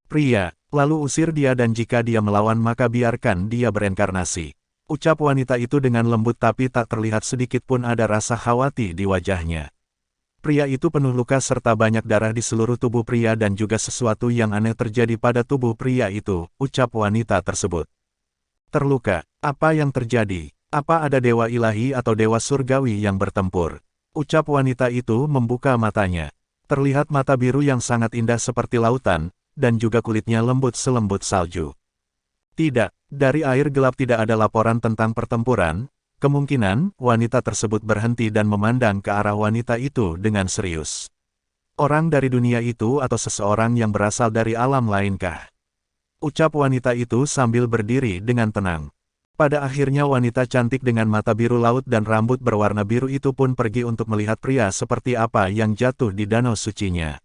Pria, lalu usir dia dan jika dia melawan maka biarkan dia berinkarnasi. Ucap wanita itu dengan lembut tapi tak terlihat sedikit pun ada rasa khawatir di wajahnya. Pria itu penuh luka serta banyak darah di seluruh tubuh pria dan juga sesuatu yang aneh terjadi pada tubuh pria itu, ucap wanita tersebut. Terluka, apa yang terjadi? Apa ada dewa ilahi atau dewa surgawi yang bertempur? Ucap wanita itu membuka matanya. Terlihat mata biru yang sangat indah seperti lautan, dan juga kulitnya lembut selembut salju. Tidak, dari air gelap tidak ada laporan tentang pertempuran. Kemungkinan, wanita tersebut berhenti dan memandang ke arah wanita itu dengan serius. Orang dari dunia itu atau seseorang yang berasal dari alam lainkah? Ucap wanita itu sambil berdiri dengan tenang. Pada akhirnya wanita cantik dengan mata biru laut dan rambut berwarna biru itu pun pergi untuk melihat pria seperti apa yang jatuh di danau sucinya.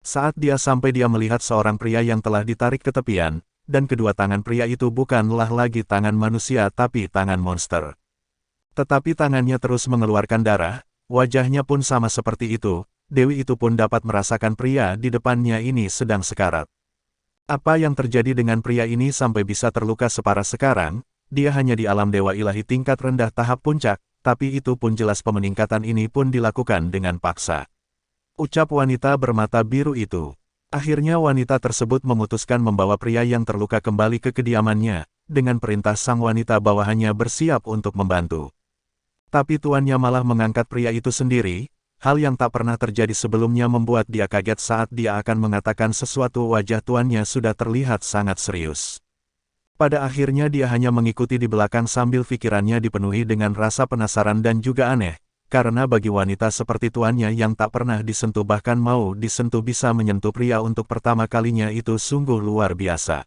Saat dia sampai dia melihat seorang pria yang telah ditarik ke tepian, dan kedua tangan pria itu bukanlah lagi tangan manusia tapi tangan monster. Tetapi tangannya terus mengeluarkan darah, wajahnya pun sama seperti itu, Dewi itu pun dapat merasakan pria di depannya ini sedang sekarat. Apa yang terjadi dengan pria ini sampai bisa terluka separah sekarang? Dia hanya di alam dewa ilahi tingkat rendah tahap puncak, tapi itu pun jelas pemeningkatan ini pun dilakukan dengan paksa. Ucap wanita bermata biru itu. Akhirnya wanita tersebut memutuskan membawa pria yang terluka kembali ke kediamannya, dengan perintah sang wanita bawahannya bersiap untuk membantu. Tapi tuannya malah mengangkat pria itu sendiri, hal yang tak pernah terjadi sebelumnya membuat dia kaget saat dia akan mengatakan sesuatu wajah tuannya sudah terlihat sangat serius. Pada akhirnya dia hanya mengikuti di belakang sambil pikirannya dipenuhi dengan rasa penasaran dan juga aneh. Karena bagi wanita seperti tuannya yang tak pernah disentuh bahkan mau disentuh bisa menyentuh pria untuk pertama kalinya itu sungguh luar biasa.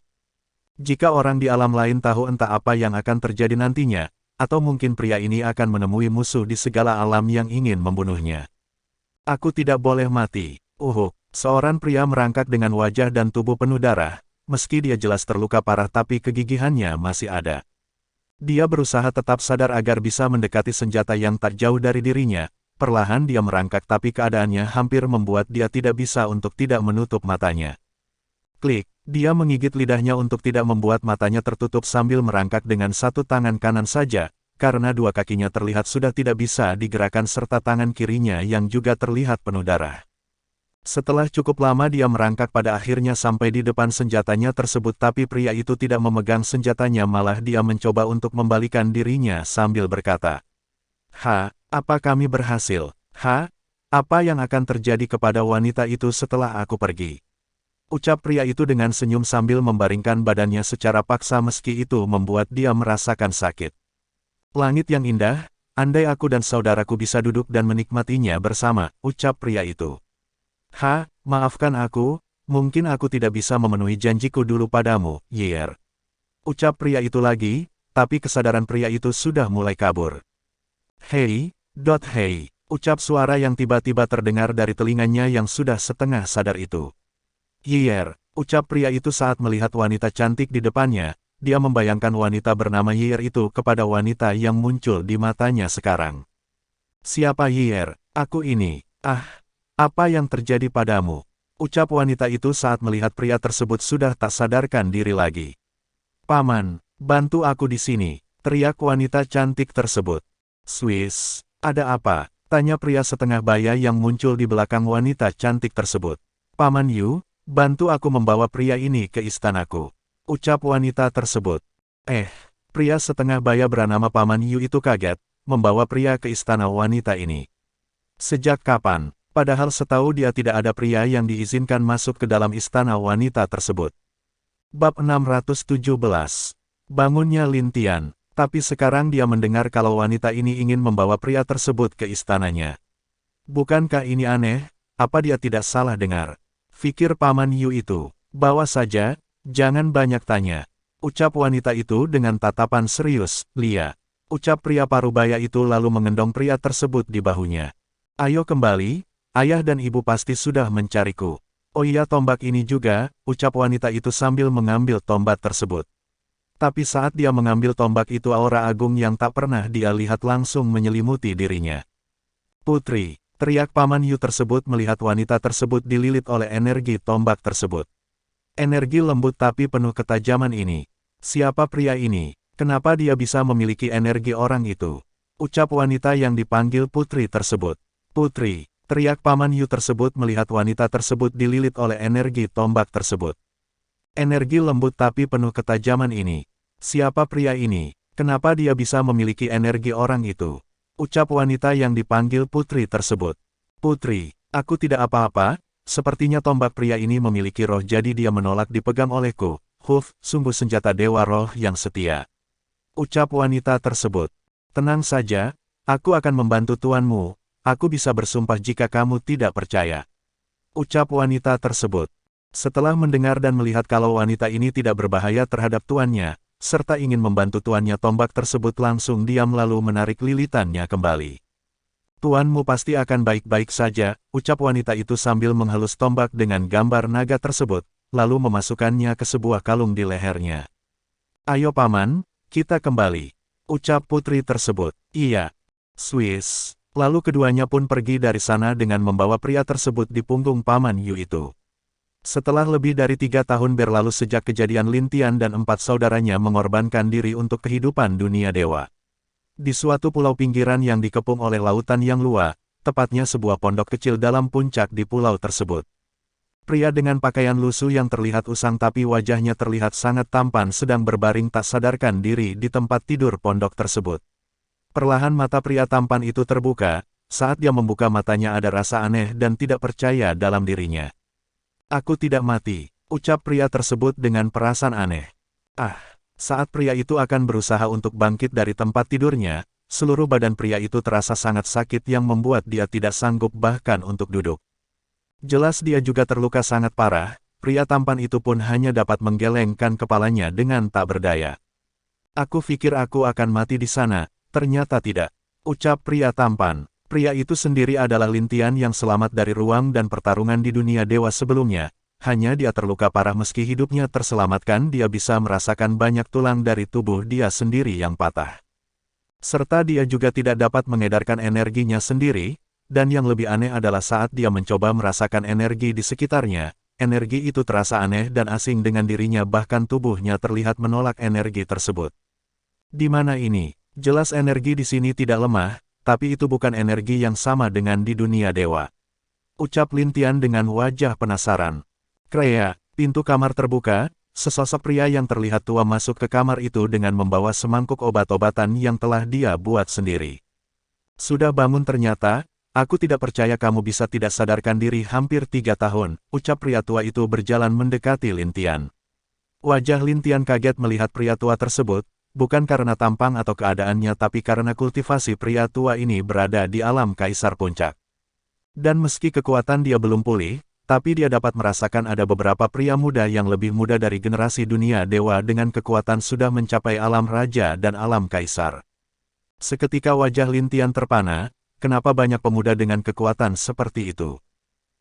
Jika orang di alam lain tahu entah apa yang akan terjadi nantinya, atau mungkin pria ini akan menemui musuh di segala alam yang ingin membunuhnya. Aku tidak boleh mati. Seorang pria merangkak dengan wajah dan tubuh penuh darah, meski dia jelas terluka parah tapi kegigihannya masih ada. Dia berusaha tetap sadar agar bisa mendekati senjata yang tak jauh dari dirinya. Perlahan dia merangkak tapi keadaannya hampir membuat dia tidak bisa untuk tidak menutup matanya. Klik, dia menggigit lidahnya untuk tidak membuat matanya tertutup sambil merangkak dengan satu tangan kanan saja, karena dua kakinya terlihat sudah tidak bisa digerakkan serta tangan kirinya yang juga terlihat penuh darah. Setelah cukup lama dia merangkak pada akhirnya sampai di depan senjatanya tersebut tapi pria itu tidak memegang senjatanya malah dia mencoba untuk membalikan dirinya sambil berkata, apa kami berhasil? Apa yang akan terjadi kepada wanita itu setelah aku pergi? Ucap pria itu dengan senyum sambil membaringkan badannya secara paksa meski itu membuat dia merasakan sakit. Langit yang indah, andai aku dan saudaraku bisa duduk dan menikmatinya bersama, ucap pria itu. Maafkan aku, mungkin aku tidak bisa memenuhi janjiku dulu padamu, Yer. Ucap pria itu lagi, tapi kesadaran pria itu sudah mulai kabur. Hei, hei, ucap suara yang tiba-tiba terdengar dari telinganya yang sudah setengah sadar itu. Yier, ucap pria itu saat melihat wanita cantik di depannya, dia membayangkan wanita bernama Yier itu kepada wanita yang muncul di matanya sekarang. Siapa Yier? Aku ini. Apa yang terjadi padamu? Ucap wanita itu saat melihat pria tersebut sudah tak sadarkan diri lagi. Paman, bantu aku di sini, teriak wanita cantik tersebut. Swiss, ada apa? Tanya pria setengah baya yang muncul di belakang wanita cantik tersebut. Paman Yu, bantu aku membawa pria ini ke istanaku. Ucap wanita tersebut. Pria setengah baya bernama Paman Yu itu kaget, membawa pria ke istana wanita ini. Sejak kapan? Padahal setahu dia tidak ada pria yang diizinkan masuk ke dalam istana wanita tersebut. Bab 617. Bangunnya Lin Tian, tapi sekarang dia mendengar kalau wanita ini ingin membawa pria tersebut ke istananya. Bukankah ini aneh? Apa dia tidak salah dengar? Fikir Paman Yu itu. Bawa saja, jangan banyak tanya. Ucap wanita itu dengan tatapan serius, Lia. Ucap pria parubaya itu lalu mengendong pria tersebut di bahunya. Ayo kembali, ayah dan ibu pasti sudah mencariku. Oh iya tombak ini juga, ucap wanita itu sambil mengambil tombak tersebut. Tapi saat dia mengambil tombak itu aura agung yang tak pernah dia lihat langsung menyelimuti dirinya. Putri, teriak Paman Yu tersebut melihat wanita tersebut dililit oleh energi tombak tersebut. Energi lembut tapi penuh ketajaman ini. Siapa pria ini? Kenapa dia bisa memiliki energi orang itu? Ucap wanita yang dipanggil Putri tersebut. Putri, teriak Paman Yu tersebut melihat wanita tersebut dililit oleh energi tombak tersebut. Energi lembut tapi penuh ketajaman ini. Siapa pria ini? Kenapa dia bisa memiliki energi orang itu? Ucap wanita yang dipanggil Putri tersebut. Putri, aku tidak apa-apa, sepertinya tombak pria ini memiliki roh jadi dia menolak dipegang olehku. Sungguh senjata dewa roh yang setia. Ucap wanita tersebut. Tenang saja, aku akan membantu tuanmu. Aku bisa bersumpah jika kamu tidak percaya. Ucap wanita tersebut. Setelah mendengar dan melihat kalau wanita ini tidak berbahaya terhadap tuannya, serta ingin membantu tuannya tombak tersebut langsung diam lalu menarik lilitannya kembali. Tuanmu pasti akan baik-baik saja, ucap wanita itu sambil menghalus tombak dengan gambar naga tersebut, lalu memasukkannya ke sebuah kalung di lehernya. Ayo paman, kita kembali. Ucap putri tersebut. Iya. Swiss. Lalu keduanya pun pergi dari sana dengan membawa pria tersebut di punggung Paman Yu itu. Setelah lebih dari 3 tahun berlalu sejak kejadian Lin Tian dan 4 saudaranya mengorbankan diri untuk kehidupan dunia dewa. Di suatu pulau pinggiran yang dikepung oleh lautan yang luas, tepatnya sebuah pondok kecil dalam puncak di pulau tersebut. Pria dengan pakaian lusuh yang terlihat usang tapi wajahnya terlihat sangat tampan sedang berbaring tak sadarkan diri di tempat tidur pondok tersebut. Perlahan mata pria tampan itu terbuka, saat dia membuka matanya ada rasa aneh dan tidak percaya dalam dirinya. Aku tidak mati, ucap pria tersebut dengan perasaan aneh. Saat pria itu akan berusaha untuk bangkit dari tempat tidurnya, seluruh badan pria itu terasa sangat sakit yang membuat dia tidak sanggup bahkan untuk duduk. Jelas dia juga terluka sangat parah, pria tampan itu pun hanya dapat menggelengkan kepalanya dengan tak berdaya. Aku pikir aku akan mati di sana. Ternyata tidak. Ucap pria tampan. Pria itu sendiri adalah Lin Tian yang selamat dari ruang dan pertarungan di dunia dewa sebelumnya. Hanya dia terluka parah meski hidupnya terselamatkan dia bisa merasakan banyak tulang dari tubuh dia sendiri yang patah. Serta dia juga tidak dapat mengedarkan energinya sendiri, dan yang lebih aneh adalah saat dia mencoba merasakan energi di sekitarnya, energi itu terasa aneh dan asing dengan dirinya bahkan tubuhnya terlihat menolak energi tersebut. Di mana ini? Jelas energi di sini tidak lemah, tapi itu bukan energi yang sama dengan di dunia dewa. Ucap Lin Tian dengan wajah penasaran. Krea, pintu kamar terbuka, sesosok pria yang terlihat tua masuk ke kamar itu dengan membawa semangkuk obat-obatan yang telah dia buat sendiri. Sudah bangun ternyata, aku tidak percaya kamu bisa tidak sadarkan diri hampir 3 tahun, ucap pria tua itu berjalan mendekati Lin Tian. Wajah Lin Tian kaget melihat pria tua tersebut, bukan karena tampang atau keadaannya tapi karena kultivasi pria tua ini berada di alam kaisar puncak. Dan meski kekuatan dia belum pulih, tapi dia dapat merasakan ada beberapa pria muda yang lebih muda dari generasi dunia dewa dengan kekuatan sudah mencapai alam raja dan alam kaisar. Seketika wajah Lin Tian terpana, kenapa banyak pemuda dengan kekuatan seperti itu?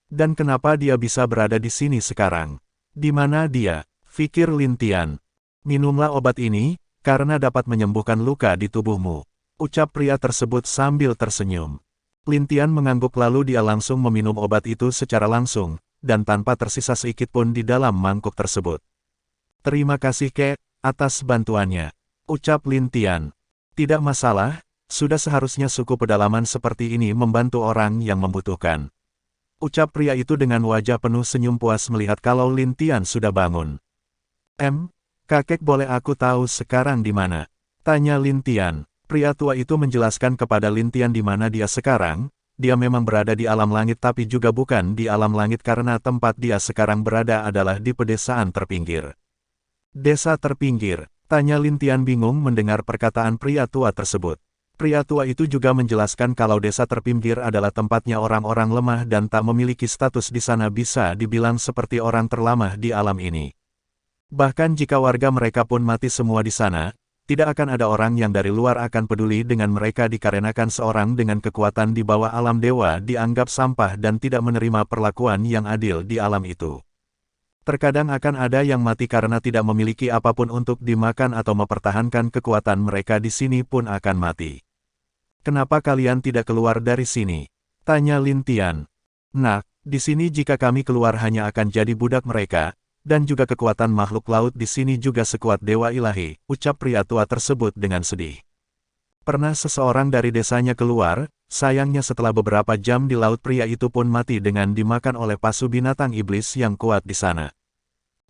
Dan kenapa dia bisa berada di sini sekarang? Di mana dia? Pikir Lin Tian. Minumlah obat ini, karena dapat menyembuhkan luka di tubuhmu. Ucap pria tersebut sambil tersenyum. Lin Tian mengangguk lalu dia langsung meminum obat itu secara langsung, dan tanpa tersisa sedikit pun di dalam mangkuk tersebut. Terima kasih Kek, atas bantuannya. Ucap Lin Tian. Tidak masalah, sudah seharusnya suku pedalaman seperti ini membantu orang yang membutuhkan. Ucap pria itu dengan wajah penuh senyum puas melihat kalau Lin Tian sudah bangun. Kakek boleh aku tahu sekarang di mana? Tanya Lin Tian. Pria tua itu menjelaskan kepada Lin Tian di mana dia sekarang. Dia memang berada di alam langit tapi juga bukan di alam langit karena tempat dia sekarang berada adalah di pedesaan terpinggir. Desa terpinggir? Tanya Lin Tian bingung mendengar perkataan pria tua tersebut. Pria tua itu juga menjelaskan kalau desa terpinggir adalah tempatnya orang-orang lemah dan tak memiliki status di sana bisa dibilang seperti orang terlamah di alam ini. Bahkan jika warga mereka pun mati semua di sana, tidak akan ada orang yang dari luar akan peduli dengan mereka dikarenakan seorang dengan kekuatan di bawah alam dewa dianggap sampah dan tidak menerima perlakuan yang adil di alam itu. Terkadang akan ada yang mati karena tidak memiliki apapun untuk dimakan atau mempertahankan kekuatan mereka di sini pun akan mati. Kenapa kalian tidak keluar dari sini? Tanya Lin Tian. Nah, di sini jika kami keluar hanya akan jadi budak mereka, dan juga kekuatan makhluk laut di sini juga sekuat dewa ilahi, ucap pria tua tersebut dengan sedih. Pernah seseorang dari desanya keluar, sayangnya setelah beberapa jam di laut pria itu pun mati dengan dimakan oleh pasu binatang iblis yang kuat di sana.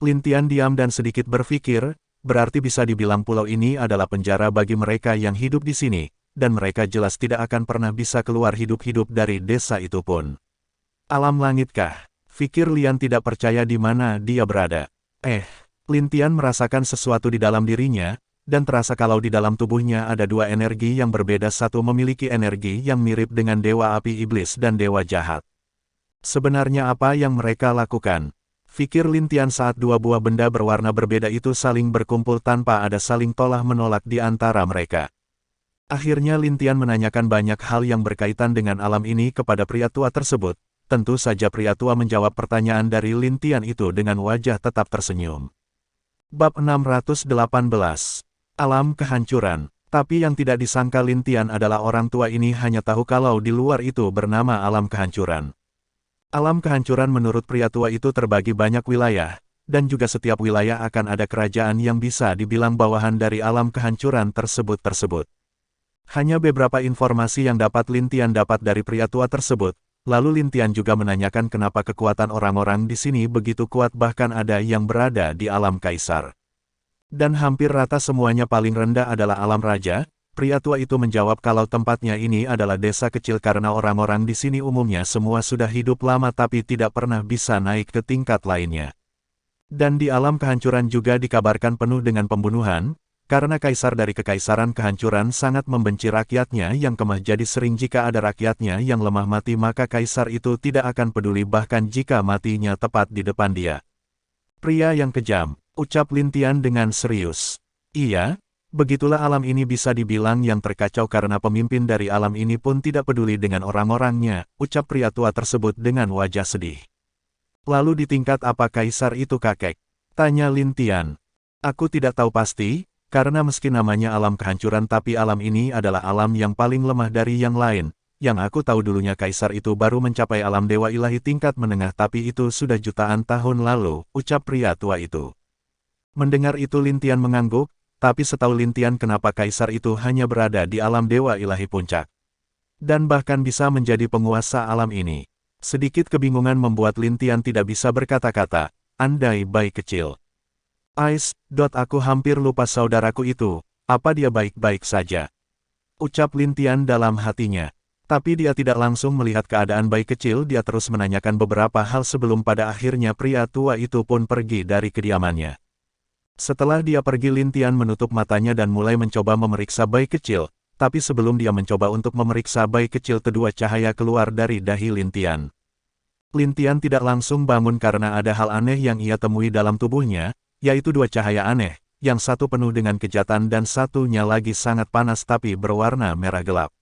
Lin Tian diam dan sedikit berpikir, berarti bisa dibilang pulau ini adalah penjara bagi mereka yang hidup di sini, dan mereka jelas tidak akan pernah bisa keluar hidup-hidup dari desa itu pun. Alam langitkah? Pikir Lian tidak percaya di mana dia berada. Lin Tian merasakan sesuatu di dalam dirinya, dan terasa kalau di dalam tubuhnya ada dua energi yang berbeda, satu memiliki energi yang mirip dengan dewa api iblis dan dewa jahat. Sebenarnya apa yang mereka lakukan? Pikir Lin Tian saat dua buah benda berwarna berbeda itu saling berkumpul tanpa ada saling tolak-menolak di antara mereka. Akhirnya Lin Tian menanyakan banyak hal yang berkaitan dengan alam ini kepada pria tua tersebut. Tentu saja pria tua menjawab pertanyaan dari Lin Tian itu dengan wajah tetap tersenyum. Bab 618. Alam kehancuran. Tapi yang tidak disangka Lin Tian adalah orang tua ini hanya tahu kalau di luar itu bernama alam kehancuran. Alam kehancuran menurut pria tua itu terbagi banyak wilayah, dan juga setiap wilayah akan ada kerajaan yang bisa dibilang bawahan dari alam kehancuran tersebut. Hanya beberapa informasi yang dapat Lin Tian dapat dari pria tua tersebut, lalu Lin Tian juga menanyakan kenapa kekuatan orang-orang di sini begitu kuat bahkan ada yang berada di alam kaisar. Dan hampir rata semuanya paling rendah adalah alam raja. Pria tua itu menjawab kalau tempatnya ini adalah desa kecil karena orang-orang di sini umumnya semua sudah hidup lama tapi tidak pernah bisa naik ke tingkat lainnya. Dan di alam kehancuran juga dikabarkan penuh dengan pembunuhan, karena kaisar dari kekaisaran kehancuran sangat membenci rakyatnya yang kemah jadi sering jika ada rakyatnya yang lemah mati maka kaisar itu tidak akan peduli bahkan jika matinya tepat di depan dia. Pria yang kejam, ucap Lin Tian dengan serius. Iya, begitulah alam ini bisa dibilang yang terkacau karena pemimpin dari alam ini pun tidak peduli dengan orang-orangnya, ucap pria tua tersebut dengan wajah sedih. Lalu di tingkat apa kaisar itu kakek? Tanya Lin Tian. Aku tidak tahu pasti, karena meski namanya alam kehancuran tapi alam ini adalah alam yang paling lemah dari yang lain. Yang aku tahu dulunya kaisar itu baru mencapai alam dewa ilahi tingkat menengah tapi itu sudah jutaan tahun lalu, ucap pria tua itu. Mendengar itu Lin Tian mengangguk, tapi setahu Lin Tian kenapa kaisar itu hanya berada di alam dewa ilahi puncak. Dan bahkan bisa menjadi penguasa alam ini. Sedikit kebingungan membuat Lin Tian tidak bisa berkata-kata, andai baik kecil. Aku hampir lupa saudaraku itu, apa dia baik-baik saja? Ucap Lin Tian dalam hatinya. Tapi dia tidak langsung melihat keadaan bayi kecil, dia terus menanyakan beberapa hal sebelum pada akhirnya pria tua itu pun pergi dari kediamannya. Setelah dia pergi Lin Tian menutup matanya dan mulai mencoba memeriksa bayi kecil, tapi sebelum dia mencoba untuk memeriksa bayi kecil kedua cahaya keluar dari dahi Lin Tian. Lintian tidak langsung bangun karena ada hal aneh yang ia temui dalam tubuhnya, yaitu dua cahaya aneh, yang satu penuh dengan kejahatan dan satunya lagi sangat panas tapi berwarna merah gelap.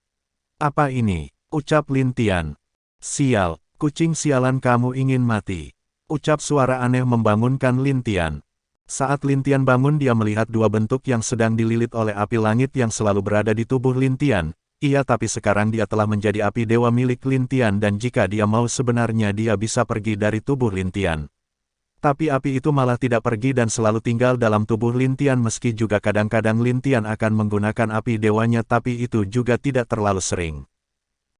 Apa ini? Ucap Lintian. Sial, kucing sialan kamu ingin mati. Ucap suara aneh membangunkan Lintian. Saat Lintian bangun dia melihat dua bentuk yang sedang dililit oleh api langit yang selalu berada di tubuh Lintian. Tapi sekarang dia telah menjadi api dewa milik Lintian dan jika dia mau sebenarnya dia bisa pergi dari tubuh Lintian. Tapi api itu malah tidak pergi dan selalu tinggal dalam tubuh Lintian meski juga kadang-kadang Lintian akan menggunakan api dewanya tapi itu juga tidak terlalu sering.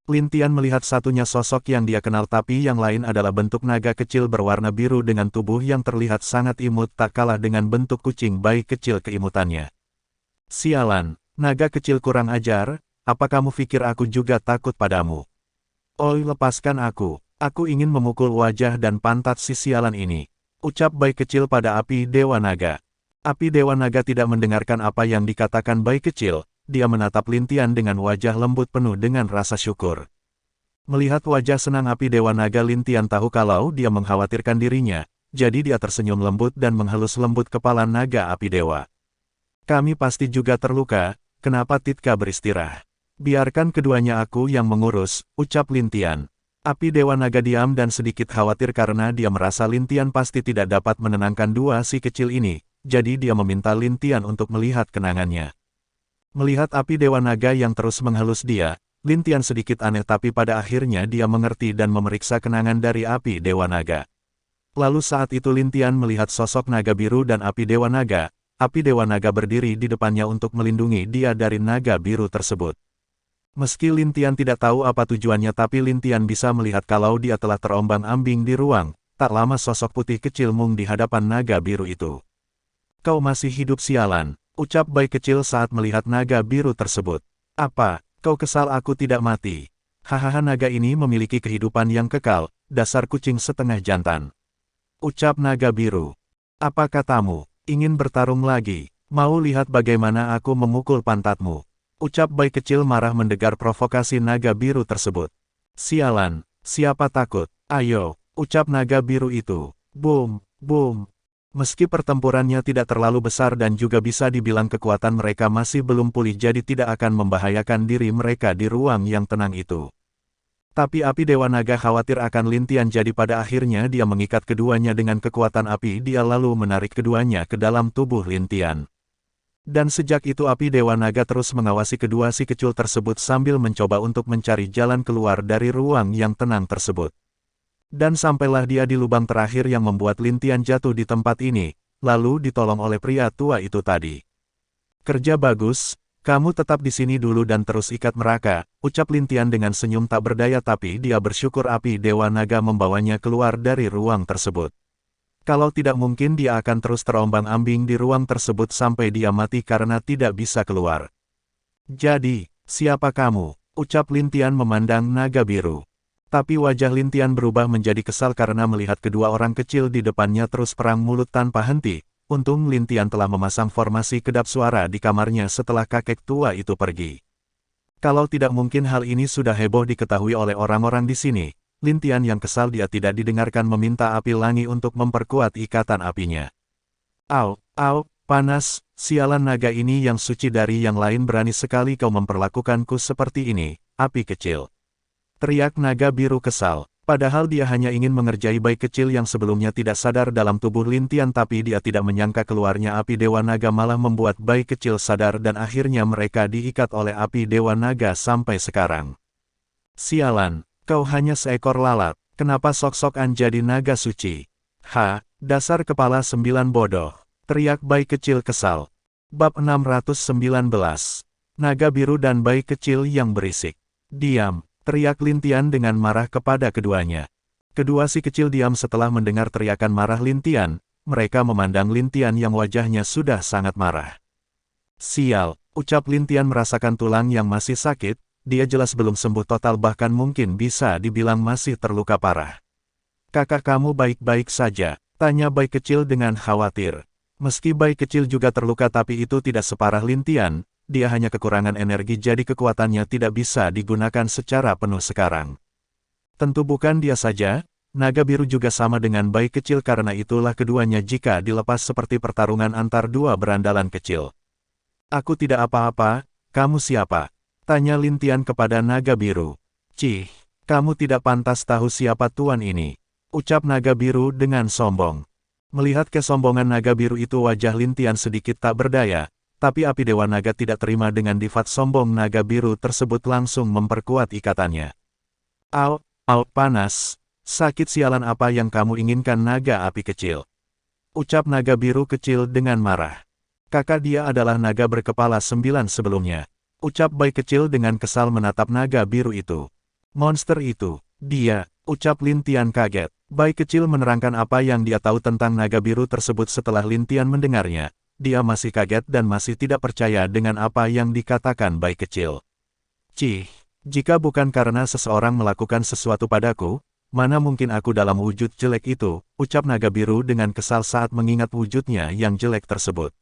Lintian melihat satunya sosok yang dia kenal tapi yang lain adalah bentuk naga kecil berwarna biru dengan tubuh yang terlihat sangat imut tak kalah dengan bentuk kucing bayi kecil keimutannya. Sialan, naga kecil kurang ajar. Apa kamu pikir aku juga takut padamu? Oi, lepaskan aku ingin memukul wajah dan pantat si sialan ini. Ucap bayi kecil pada api Dewa Naga. Api Dewa Naga tidak mendengarkan apa yang dikatakan bayi kecil, dia menatap Lintian dengan wajah lembut penuh dengan rasa syukur. Melihat wajah senang api Dewa Naga Lintian tahu kalau dia mengkhawatirkan dirinya, jadi dia tersenyum lembut dan menghalus lembut kepala naga api dewa. Kami pasti juga terluka, kenapa Titka beristirahat? Biarkan keduanya aku yang mengurus, ucap Lintian. Api Dewa Naga diam dan sedikit khawatir karena dia merasa Lintian pasti tidak dapat menenangkan dua si kecil ini, jadi dia meminta Lintian untuk melihat kenangannya. Melihat api Dewa Naga yang terus menghalus dia, Lintian sedikit aneh tapi pada akhirnya dia mengerti dan memeriksa kenangan dari api Dewa Naga. Lalu saat itu Lintian melihat sosok naga biru dan api Dewa Naga. Api Dewa Naga berdiri di depannya untuk melindungi dia dari naga biru tersebut. Meski Lintian tidak tahu apa tujuannya tapi Lintian bisa melihat kalau dia telah terombang-ambing di ruang, tak lama sosok putih kecil mung di hadapan naga biru itu. Kau masih hidup sialan, ucap bayi kecil saat melihat naga biru tersebut. Apa, kau kesal aku tidak mati? Hahaha naga ini memiliki kehidupan yang kekal, dasar kucing setengah jantan. Ucap naga biru. Apa katamu, ingin bertarung lagi, mau lihat bagaimana aku memukul pantatmu? Ucap bayi kecil marah mendengar provokasi naga biru tersebut. Sialan, siapa takut? Ayo, ucap naga biru itu. Boom, boom. Meski pertempurannya tidak terlalu besar dan juga bisa dibilang kekuatan mereka masih belum pulih jadi tidak akan membahayakan diri mereka di ruang yang tenang itu. Tapi api Dewa Naga khawatir akan Lintian jadi pada akhirnya dia mengikat keduanya dengan kekuatan api dia lalu menarik keduanya ke dalam tubuh Lintian. Dan sejak itu api Dewa Naga terus mengawasi kedua si kecil tersebut sambil mencoba untuk mencari jalan keluar dari ruang yang tenang tersebut. Dan sampailah dia di lubang terakhir yang membuat Lintian jatuh di tempat ini, lalu ditolong oleh pria tua itu tadi. Kerja bagus, kamu tetap di sini dulu dan terus ikat mereka, ucap Lintian dengan senyum tak berdaya tapi dia bersyukur api Dewa Naga membawanya keluar dari ruang tersebut. Kalau tidak mungkin dia akan terus terombang-ambing di ruang tersebut sampai dia mati karena tidak bisa keluar. Jadi, siapa kamu? Ucap Lintian memandang naga biru. Tapi wajah Lintian berubah menjadi kesal karena melihat kedua orang kecil di depannya terus perang mulut tanpa henti. Untung Lintian telah memasang formasi kedap suara di kamarnya setelah kakek tua itu pergi. Kalau tidak mungkin hal ini sudah heboh diketahui oleh orang-orang di sini. Lintian yang kesal dia tidak didengarkan meminta api langi untuk memperkuat ikatan apinya. Au, panas, sialan naga ini yang suci dari yang lain berani sekali kau memperlakukanku seperti ini, api kecil. Teriak naga biru kesal, padahal dia hanya ingin mengerjai bayi kecil yang sebelumnya tidak sadar dalam tubuh Lintian tapi dia tidak menyangka keluarnya api Dewa Naga malah membuat bayi kecil sadar dan akhirnya mereka diikat oleh api Dewa Naga sampai sekarang. Sialan. Kau hanya seekor lalat, kenapa sok-sokan jadi naga suci? Dasar kepala 9 bodoh, teriak bayi kecil kesal. Bab 619, Naga Biru dan Bayi Kecil yang Berisik. Diam, teriak Lintian dengan marah kepada keduanya. Kedua si kecil diam setelah mendengar teriakan marah Lintian, mereka memandang Lintian yang wajahnya sudah sangat marah. Sial, ucap Lintian merasakan tulang yang masih sakit. Dia jelas belum sembuh total bahkan mungkin bisa dibilang masih terluka parah. Kakak kamu baik-baik saja, tanya bayi kecil dengan khawatir. Meski bayi kecil juga terluka tapi itu tidak separah Lintian, dia hanya kekurangan energi jadi kekuatannya tidak bisa digunakan secara penuh sekarang. Tentu bukan dia saja, naga biru juga sama dengan bayi kecil karena itulah keduanya jika dilepas seperti pertarungan antar dua berandalan kecil. Aku tidak apa-apa, kamu siapa? Tanya Lin Tian kepada naga biru. Cih, kamu tidak pantas tahu siapa tuan ini. Ucap naga biru dengan sombong. Melihat kesombongan naga biru itu wajah Lin Tian sedikit tak berdaya, tapi api Dewa Naga tidak terima dengan difat sombong naga biru tersebut langsung memperkuat ikatannya. Au, panas. Sakit sialan apa yang kamu inginkan naga api kecil? Ucap naga biru kecil dengan marah. Kakak dia adalah naga berkepala 9 sebelumnya. Ucap bayi kecil dengan kesal menatap naga biru itu. Monster itu, dia, ucap Lin Tian kaget. Bayi kecil menerangkan apa yang dia tahu tentang naga biru tersebut setelah Lin Tian mendengarnya. Dia masih kaget dan masih tidak percaya dengan apa yang dikatakan bayi kecil. Cih, jika bukan karena seseorang melakukan sesuatu padaku, mana mungkin aku dalam wujud jelek itu, ucap naga biru dengan kesal saat mengingat wujudnya yang jelek tersebut.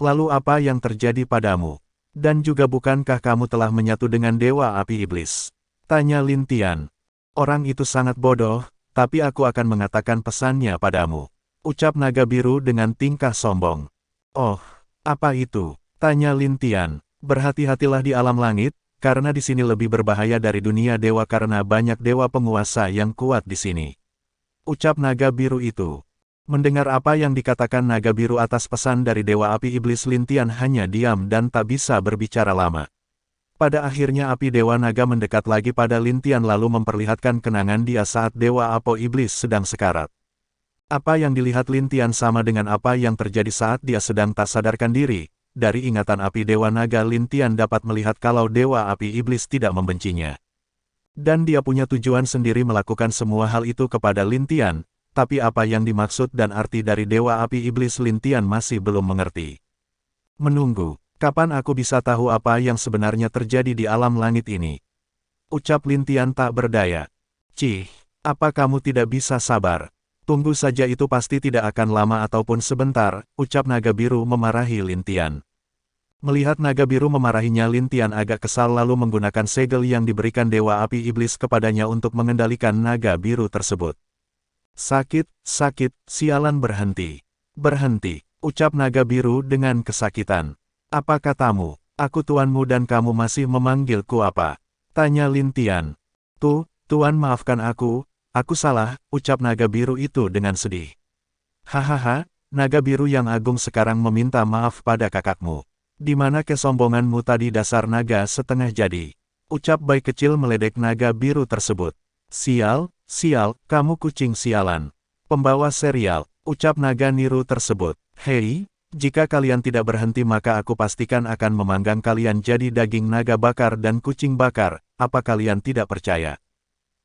Lalu apa yang terjadi padamu? Dan juga bukankah kamu telah menyatu dengan Dewa Api Iblis? Tanya Lin Tian. Orang itu sangat bodoh, tapi aku akan mengatakan pesannya padamu. Ucap naga biru dengan tingkah sombong. Oh, apa itu? Tanya Lin Tian. Berhati-hatilah di alam langit, karena di sini lebih berbahaya dari dunia dewa karena banyak dewa penguasa yang kuat di sini. Ucap naga biru itu. Mendengar apa yang dikatakan naga biru atas pesan dari Dewa Api Iblis, Lin Tian hanya diam dan tak bisa berbicara lama. Pada akhirnya api Dewa Naga mendekat lagi pada Lin Tian lalu memperlihatkan kenangan dia saat Dewa Api Iblis sedang sekarat. Apa yang dilihat Lin Tian sama dengan apa yang terjadi saat dia sedang tak sadarkan diri. Dari ingatan api Dewa Naga Lin Tian dapat melihat kalau Dewa Api Iblis tidak membencinya. Dan dia punya tujuan sendiri melakukan semua hal itu kepada Lin Tian, tapi apa yang dimaksud dan arti dari Dewa Api Iblis Lin Tian masih belum mengerti. Menunggu, kapan aku bisa tahu apa yang sebenarnya terjadi di alam langit ini? Ucap Lin Tian tak berdaya. Cih, apa kamu tidak bisa sabar? Tunggu saja, itu pasti tidak akan lama ataupun sebentar, ucap naga biru memarahi Lin Tian. Melihat naga biru memarahinya, Lin Tian agak kesal lalu menggunakan segel yang diberikan Dewa Api Iblis kepadanya untuk mengendalikan naga biru tersebut. Sakit, sialan, berhenti. Berhenti, ucap naga biru dengan kesakitan. Apa katamu? Aku tuanmu dan kamu masih memanggilku apa? Tanya Lin Tian. Tuan maafkan aku salah, ucap naga biru itu dengan sedih. Hahaha, naga biru yang agung sekarang meminta maaf pada kakakmu. Di mana kesombonganmu tadi, dasar naga setengah jadi? Ucap bayi kecil meledek naga biru tersebut. Sial, kamu kucing sialan. Pembawa serial, ucap naga niru tersebut. Hei, jika kalian tidak berhenti maka aku pastikan akan memanggang kalian jadi daging naga bakar dan kucing bakar, apa kalian tidak percaya?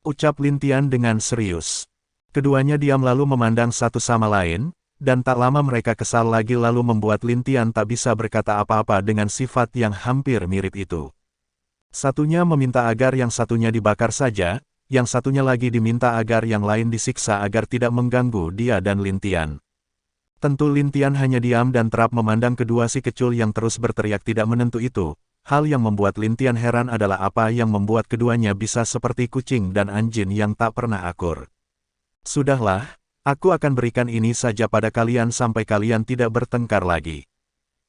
Ucap Lin Tian dengan serius. Keduanya diam lalu memandang satu sama lain, dan tak lama mereka kesal lagi lalu membuat Lin Tian tak bisa berkata apa-apa dengan sifat yang hampir mirip itu. Satunya meminta agar yang satunya dibakar saja, yang satunya lagi diminta agar yang lain disiksa agar tidak mengganggu dia dan Lin Tian. Tentu Lin Tian hanya diam dan terap memandang kedua si kecil yang terus berteriak tidak menentu itu. Hal yang membuat Lin Tian heran adalah apa yang membuat keduanya bisa seperti kucing dan anjing yang tak pernah akur. Sudahlah, aku akan berikan ini saja pada kalian sampai kalian tidak bertengkar lagi.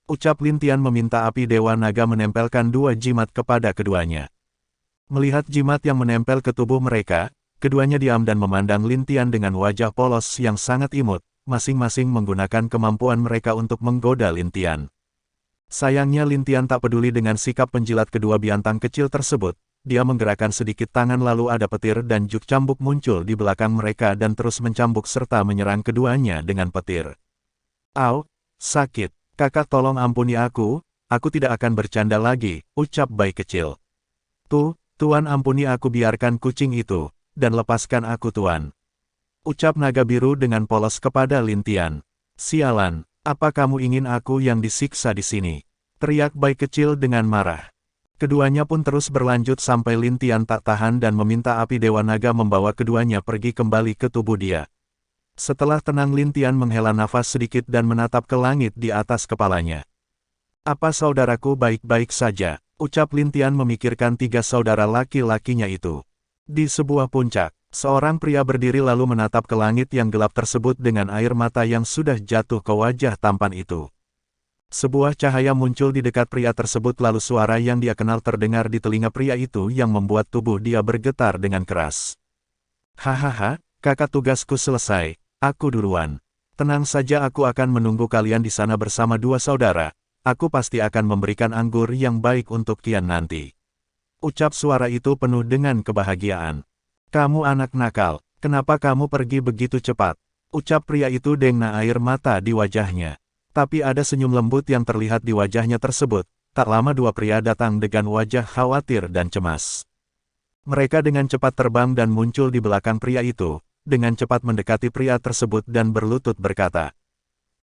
Ucap Lin Tian meminta api Dewa Naga menempelkan 2 jimat kepada keduanya. Melihat jimat yang menempel ke tubuh mereka, keduanya diam dan memandang Lin Tian dengan wajah polos yang sangat imut, masing-masing menggunakan kemampuan mereka untuk menggoda Lin Tian. Sayangnya Lin Tian tak peduli dengan sikap penjilat kedua biantang kecil tersebut. Dia menggerakkan sedikit tangan lalu ada petir dan juk cambuk muncul di belakang mereka dan terus mencambuk serta menyerang keduanya dengan petir. Au, sakit, kakak tolong ampuni aku tidak akan bercanda lagi, ucap bayi kecil. Tuan ampuni aku, biarkan kucing itu, dan lepaskan aku tuan. Ucap naga biru dengan polos kepada Lin Tian. Sialan. Apa kamu ingin aku yang disiksa di sini? Teriak bayi kecil dengan marah. Keduanya pun terus berlanjut sampai Lin Tian tak tahan dan meminta api Dewa Naga membawa keduanya pergi kembali ke tubuh dia. Setelah tenang Lin Tian menghela nafas sedikit dan menatap ke langit di atas kepalanya. Apa saudaraku baik-baik saja? Ucap Lin Tian memikirkan 3 saudara laki-lakinya itu. Di sebuah puncak, seorang pria berdiri lalu menatap ke langit yang gelap tersebut dengan air mata yang sudah jatuh ke wajah tampan itu. Sebuah cahaya muncul di dekat pria tersebut lalu suara yang dia kenal terdengar di telinga pria itu yang membuat tubuh dia bergetar dengan keras. Hahaha, kakak, tugasku selesai, aku duluan. Tenang saja, aku akan menunggu kalian di sana bersama dua saudara. Aku pasti akan memberikan anggur yang baik untuk Kian nanti. Ucap suara itu penuh dengan kebahagiaan. Kamu anak nakal, kenapa kamu pergi begitu cepat? Ucap pria itu dengan air mata di wajahnya. Tapi ada senyum lembut yang terlihat di wajahnya tersebut. Tak lama dua pria datang dengan wajah khawatir dan cemas. Mereka dengan cepat terbang dan muncul di belakang pria itu, dengan cepat mendekati pria tersebut dan berlutut berkata,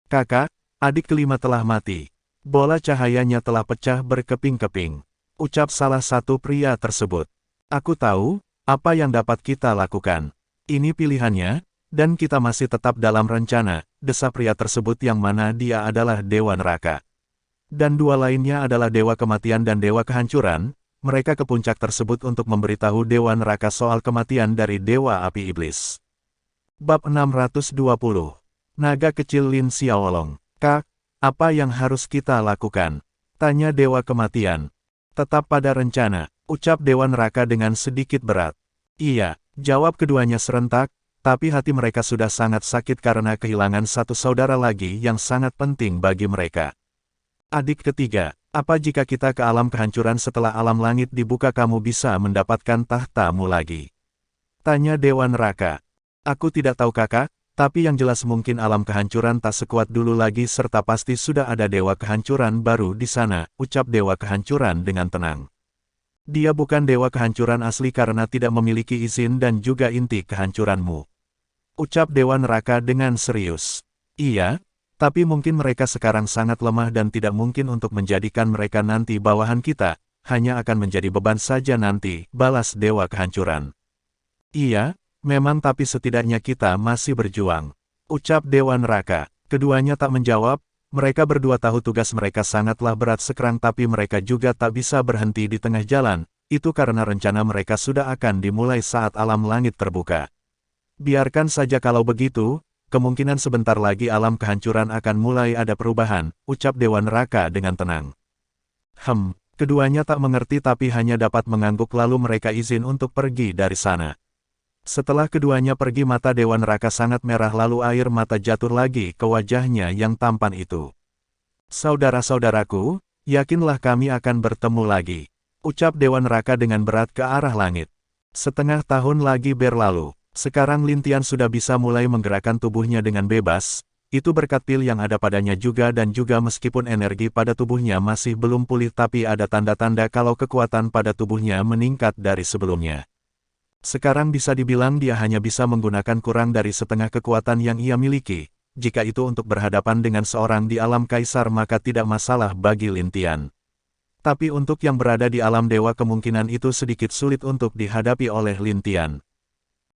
"Kakak, adik kelima telah mati. Bola cahayanya telah pecah berkeping-keping." Ucap salah satu pria tersebut. "Aku tahu, apa yang dapat kita lakukan. Ini pilihannya, dan kita masih tetap dalam rencana," desa pria tersebut yang mana dia adalah Dewa Neraka. Dan dua lainnya adalah Dewa Kematian dan Dewa Kehancuran. Mereka ke puncak tersebut untuk memberitahu Dewa Neraka soal kematian dari Dewa Api Iblis. Bab 620. Naga Kecil Lin Xiaolong. "Kak, apa yang harus kita lakukan?" tanya Dewa Kematian. "Tetap pada rencana," ucap Dewa Neraka dengan sedikit berat. "Iya," jawab keduanya serentak, tapi hati mereka sudah sangat sakit karena kehilangan satu saudara lagi yang sangat penting bagi mereka. "Adik ketiga, apa jika kita ke alam kehancuran setelah alam langit dibuka kamu bisa mendapatkan tahtamu lagi?" tanya Dewa Neraka. "Aku tidak tahu kakak, tapi yang jelas mungkin alam kehancuran tak sekuat dulu lagi serta pasti sudah ada Dewa Kehancuran baru di sana," ucap Dewa Kehancuran dengan tenang. "Dia bukan Dewa Kehancuran asli karena tidak memiliki izin dan juga inti kehancuranmu," ucap Dewa Neraka dengan serius. "Iya, tapi mungkin mereka sekarang sangat lemah dan tidak mungkin untuk menjadikan mereka nanti bawahan kita, hanya akan menjadi beban saja nanti," balas Dewa Kehancuran. "Iya, memang tapi setidaknya kita masih berjuang," ucap Dewa Neraka. Keduanya tak menjawab, mereka berdua tahu tugas mereka sangatlah berat sekarang tapi mereka juga tak bisa berhenti di tengah jalan, itu karena rencana mereka sudah akan dimulai saat alam langit terbuka. "Biarkan saja kalau begitu, kemungkinan sebentar lagi alam kehancuran akan mulai ada perubahan," ucap Dewa Neraka dengan tenang. Keduanya tak mengerti tapi hanya dapat mengangguk lalu mereka izin untuk pergi dari sana. Setelah keduanya pergi mata Dewa Neraka sangat merah lalu air mata jatuh lagi ke wajahnya yang tampan itu. "Saudara-saudaraku, yakinlah kami akan bertemu lagi," ucap Dewa Neraka dengan berat ke arah langit. Setengah tahun lagi berlalu. Sekarang Lin Tian sudah bisa mulai menggerakkan tubuhnya dengan bebas, itu berkat pil yang ada padanya juga dan juga meskipun energi pada tubuhnya masih belum pulih tapi ada tanda-tanda kalau kekuatan pada tubuhnya meningkat dari sebelumnya. Sekarang bisa dibilang dia hanya bisa menggunakan kurang dari setengah kekuatan yang ia miliki, jika itu untuk berhadapan dengan seorang di alam kaisar maka tidak masalah bagi Lin Tian. Tapi untuk yang berada di alam dewa kemungkinan itu sedikit sulit untuk dihadapi oleh Lin Tian.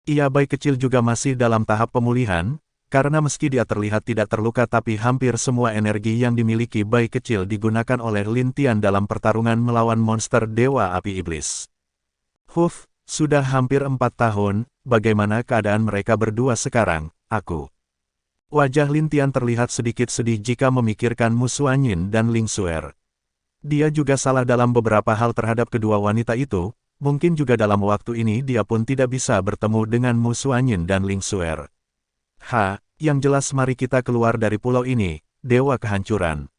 Ia bayi kecil juga masih dalam tahap pemulihan, karena meski dia terlihat tidak terluka tapi hampir semua energi yang dimiliki bayi kecil digunakan oleh Lin Tian dalam pertarungan melawan monster Dewa Api Iblis. Sudah hampir 4 tahun, bagaimana keadaan mereka berdua sekarang, aku?" Wajah Lin Tian terlihat sedikit sedih jika memikirkan Mu Xuanyin dan Ling Xuer. Dia juga salah dalam beberapa hal terhadap kedua wanita itu. Mungkin juga dalam waktu ini dia pun tidak bisa bertemu dengan Mu Xuanyin dan Ling Xuer. Yang jelas mari kita keluar dari pulau ini, Dewa Kehancuran.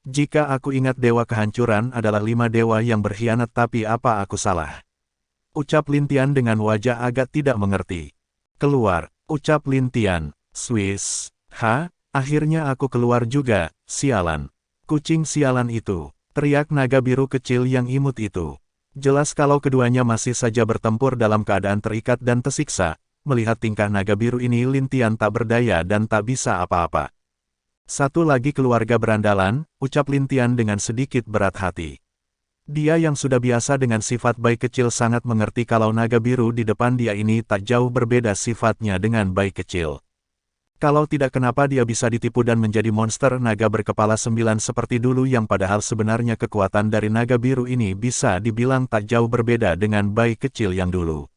Jika aku ingat Dewa Kehancuran adalah 5 dewa yang berkhianat tapi apa aku salah? Ucap Lin Tian dengan wajah agak tidak mengerti. "Keluar," ucap Lin Tian. "Swiss. Akhirnya aku keluar juga, sialan. Kucing sialan itu," teriak naga biru kecil yang imut itu. Jelas kalau keduanya masih saja bertempur dalam keadaan terikat dan tersiksa, melihat tingkah naga biru ini Lin Tian tak berdaya dan tak bisa apa-apa. "Satu lagi keluarga berandalan," ucap Lin Tian dengan sedikit berat hati. Dia yang sudah biasa dengan sifat baik kecil sangat mengerti kalau naga biru di depan dia ini tak jauh berbeda sifatnya dengan baik kecil. Kalau tidak kenapa dia bisa ditipu dan menjadi monster naga berkepala 9 seperti dulu yang padahal sebenarnya kekuatan dari naga biru ini bisa dibilang tak jauh berbeda dengan bayi kecil yang dulu.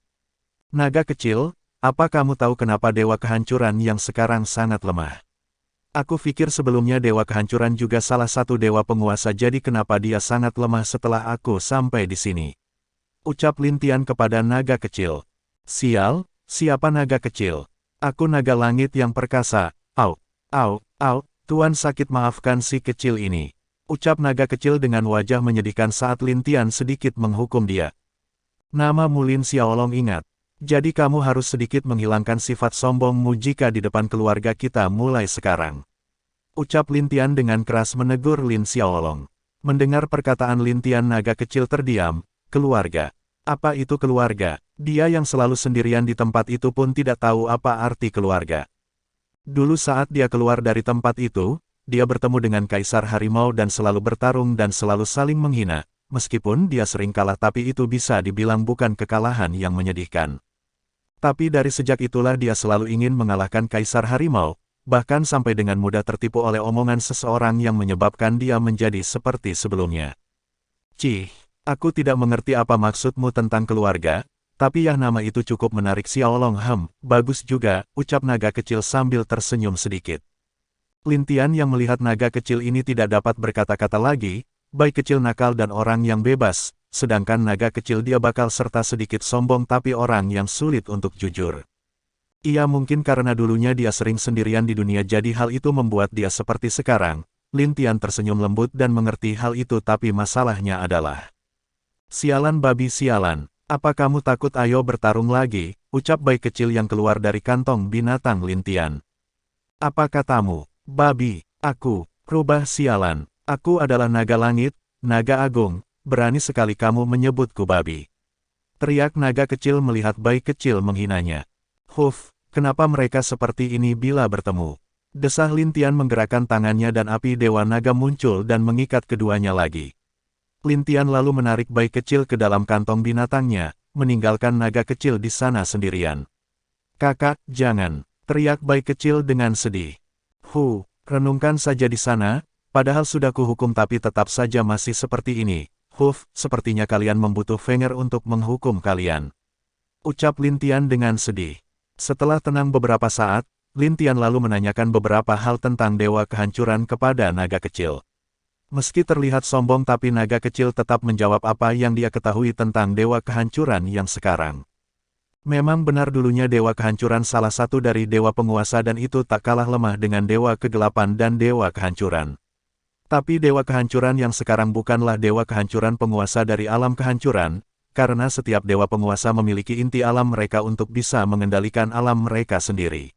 Naga kecil, apa kamu tahu kenapa Dewa Kehancuran yang sekarang sangat lemah? Aku pikir sebelumnya Dewa Kehancuran juga salah satu dewa penguasa, jadi kenapa dia sangat lemah setelah aku sampai di sini? Ucap Lin Tian kepada naga kecil. Sial, siapa naga kecil? Aku naga langit yang perkasa. Au, au, au, Tuan sakit, maafkan si kecil ini. Ucap naga kecil dengan wajah menyedihkan saat Lin Tian sedikit menghukum dia. Namamu Lin Xiaolong, ingat. Jadi kamu harus sedikit menghilangkan sifat sombongmu jika di depan keluarga kita mulai sekarang. Ucap Lin Tian dengan keras menegur Lin Xiaolong. Mendengar perkataan Lin Tian, naga kecil terdiam. Keluarga. Apa itu keluarga? Dia yang selalu sendirian di tempat itu pun tidak tahu apa arti keluarga. Dulu saat dia keluar dari tempat itu, dia bertemu dengan Kaisar Harimau dan selalu bertarung dan selalu saling menghina. Meskipun dia sering kalah, tapi itu bisa dibilang bukan kekalahan yang menyedihkan. Tapi dari sejak itulah dia selalu ingin mengalahkan Kaisar Harimau, bahkan sampai dengan mudah tertipu oleh omongan seseorang yang menyebabkan dia menjadi seperti sebelumnya. Cih, aku tidak mengerti apa maksudmu tentang keluarga, tapi ya nama itu cukup menarik Xiaolong. Bagus juga, ucap naga kecil sambil tersenyum sedikit. Lin Tian yang melihat naga kecil ini tidak dapat berkata-kata lagi, baik kecil nakal dan orang yang bebas. Sedangkan naga kecil dia bakal serta sedikit sombong tapi orang yang sulit untuk jujur. Ia mungkin karena dulunya dia sering sendirian di dunia, jadi hal itu membuat dia seperti sekarang. Lin Tian tersenyum lembut dan mengerti hal itu, tapi masalahnya adalah... Sialan babi sialan, apa kamu takut? Ayo bertarung lagi, ucap bayi kecil yang keluar dari kantong binatang Lin Tian. Apa katamu, babi? Aku, rubah sialan, aku adalah naga langit, naga agung. Berani sekali kamu menyebutku babi. Teriak naga kecil melihat bayi kecil menghinanya. Huf, kenapa mereka seperti ini bila bertemu? Desah Lin Tian menggerakkan tangannya dan api Dewa Naga muncul dan mengikat keduanya lagi. Lin Tian lalu menarik bayi kecil ke dalam kantong binatangnya, meninggalkan naga kecil di sana sendirian. Kakak, jangan, teriak bayi kecil dengan sedih. Renungkan saja di sana, padahal sudah kuhukum tapi tetap saja masih seperti ini. Sepertinya kalian membutuh Fenger untuk menghukum kalian. Ucap Lin Tian dengan sedih. Setelah tenang beberapa saat, Lin Tian lalu menanyakan beberapa hal tentang Dewa Kehancuran kepada naga kecil. Meski terlihat sombong tapi naga kecil tetap menjawab apa yang dia ketahui tentang Dewa Kehancuran yang sekarang. Memang benar dulunya Dewa Kehancuran salah satu dari dewa penguasa dan itu tak kalah lemah dengan Dewa Kegelapan dan Dewa Kehancuran. Tapi Dewa Kehancuran yang sekarang bukanlah Dewa Kehancuran penguasa dari alam kehancuran, karena setiap dewa penguasa memiliki inti alam mereka untuk bisa mengendalikan alam mereka sendiri.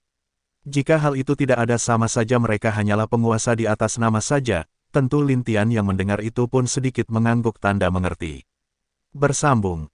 Jika hal itu tidak ada, sama saja mereka hanyalah penguasa di atas nama saja. Tentu Lin Tian yang mendengar itu pun sedikit mengangguk tanda mengerti. Bersambung.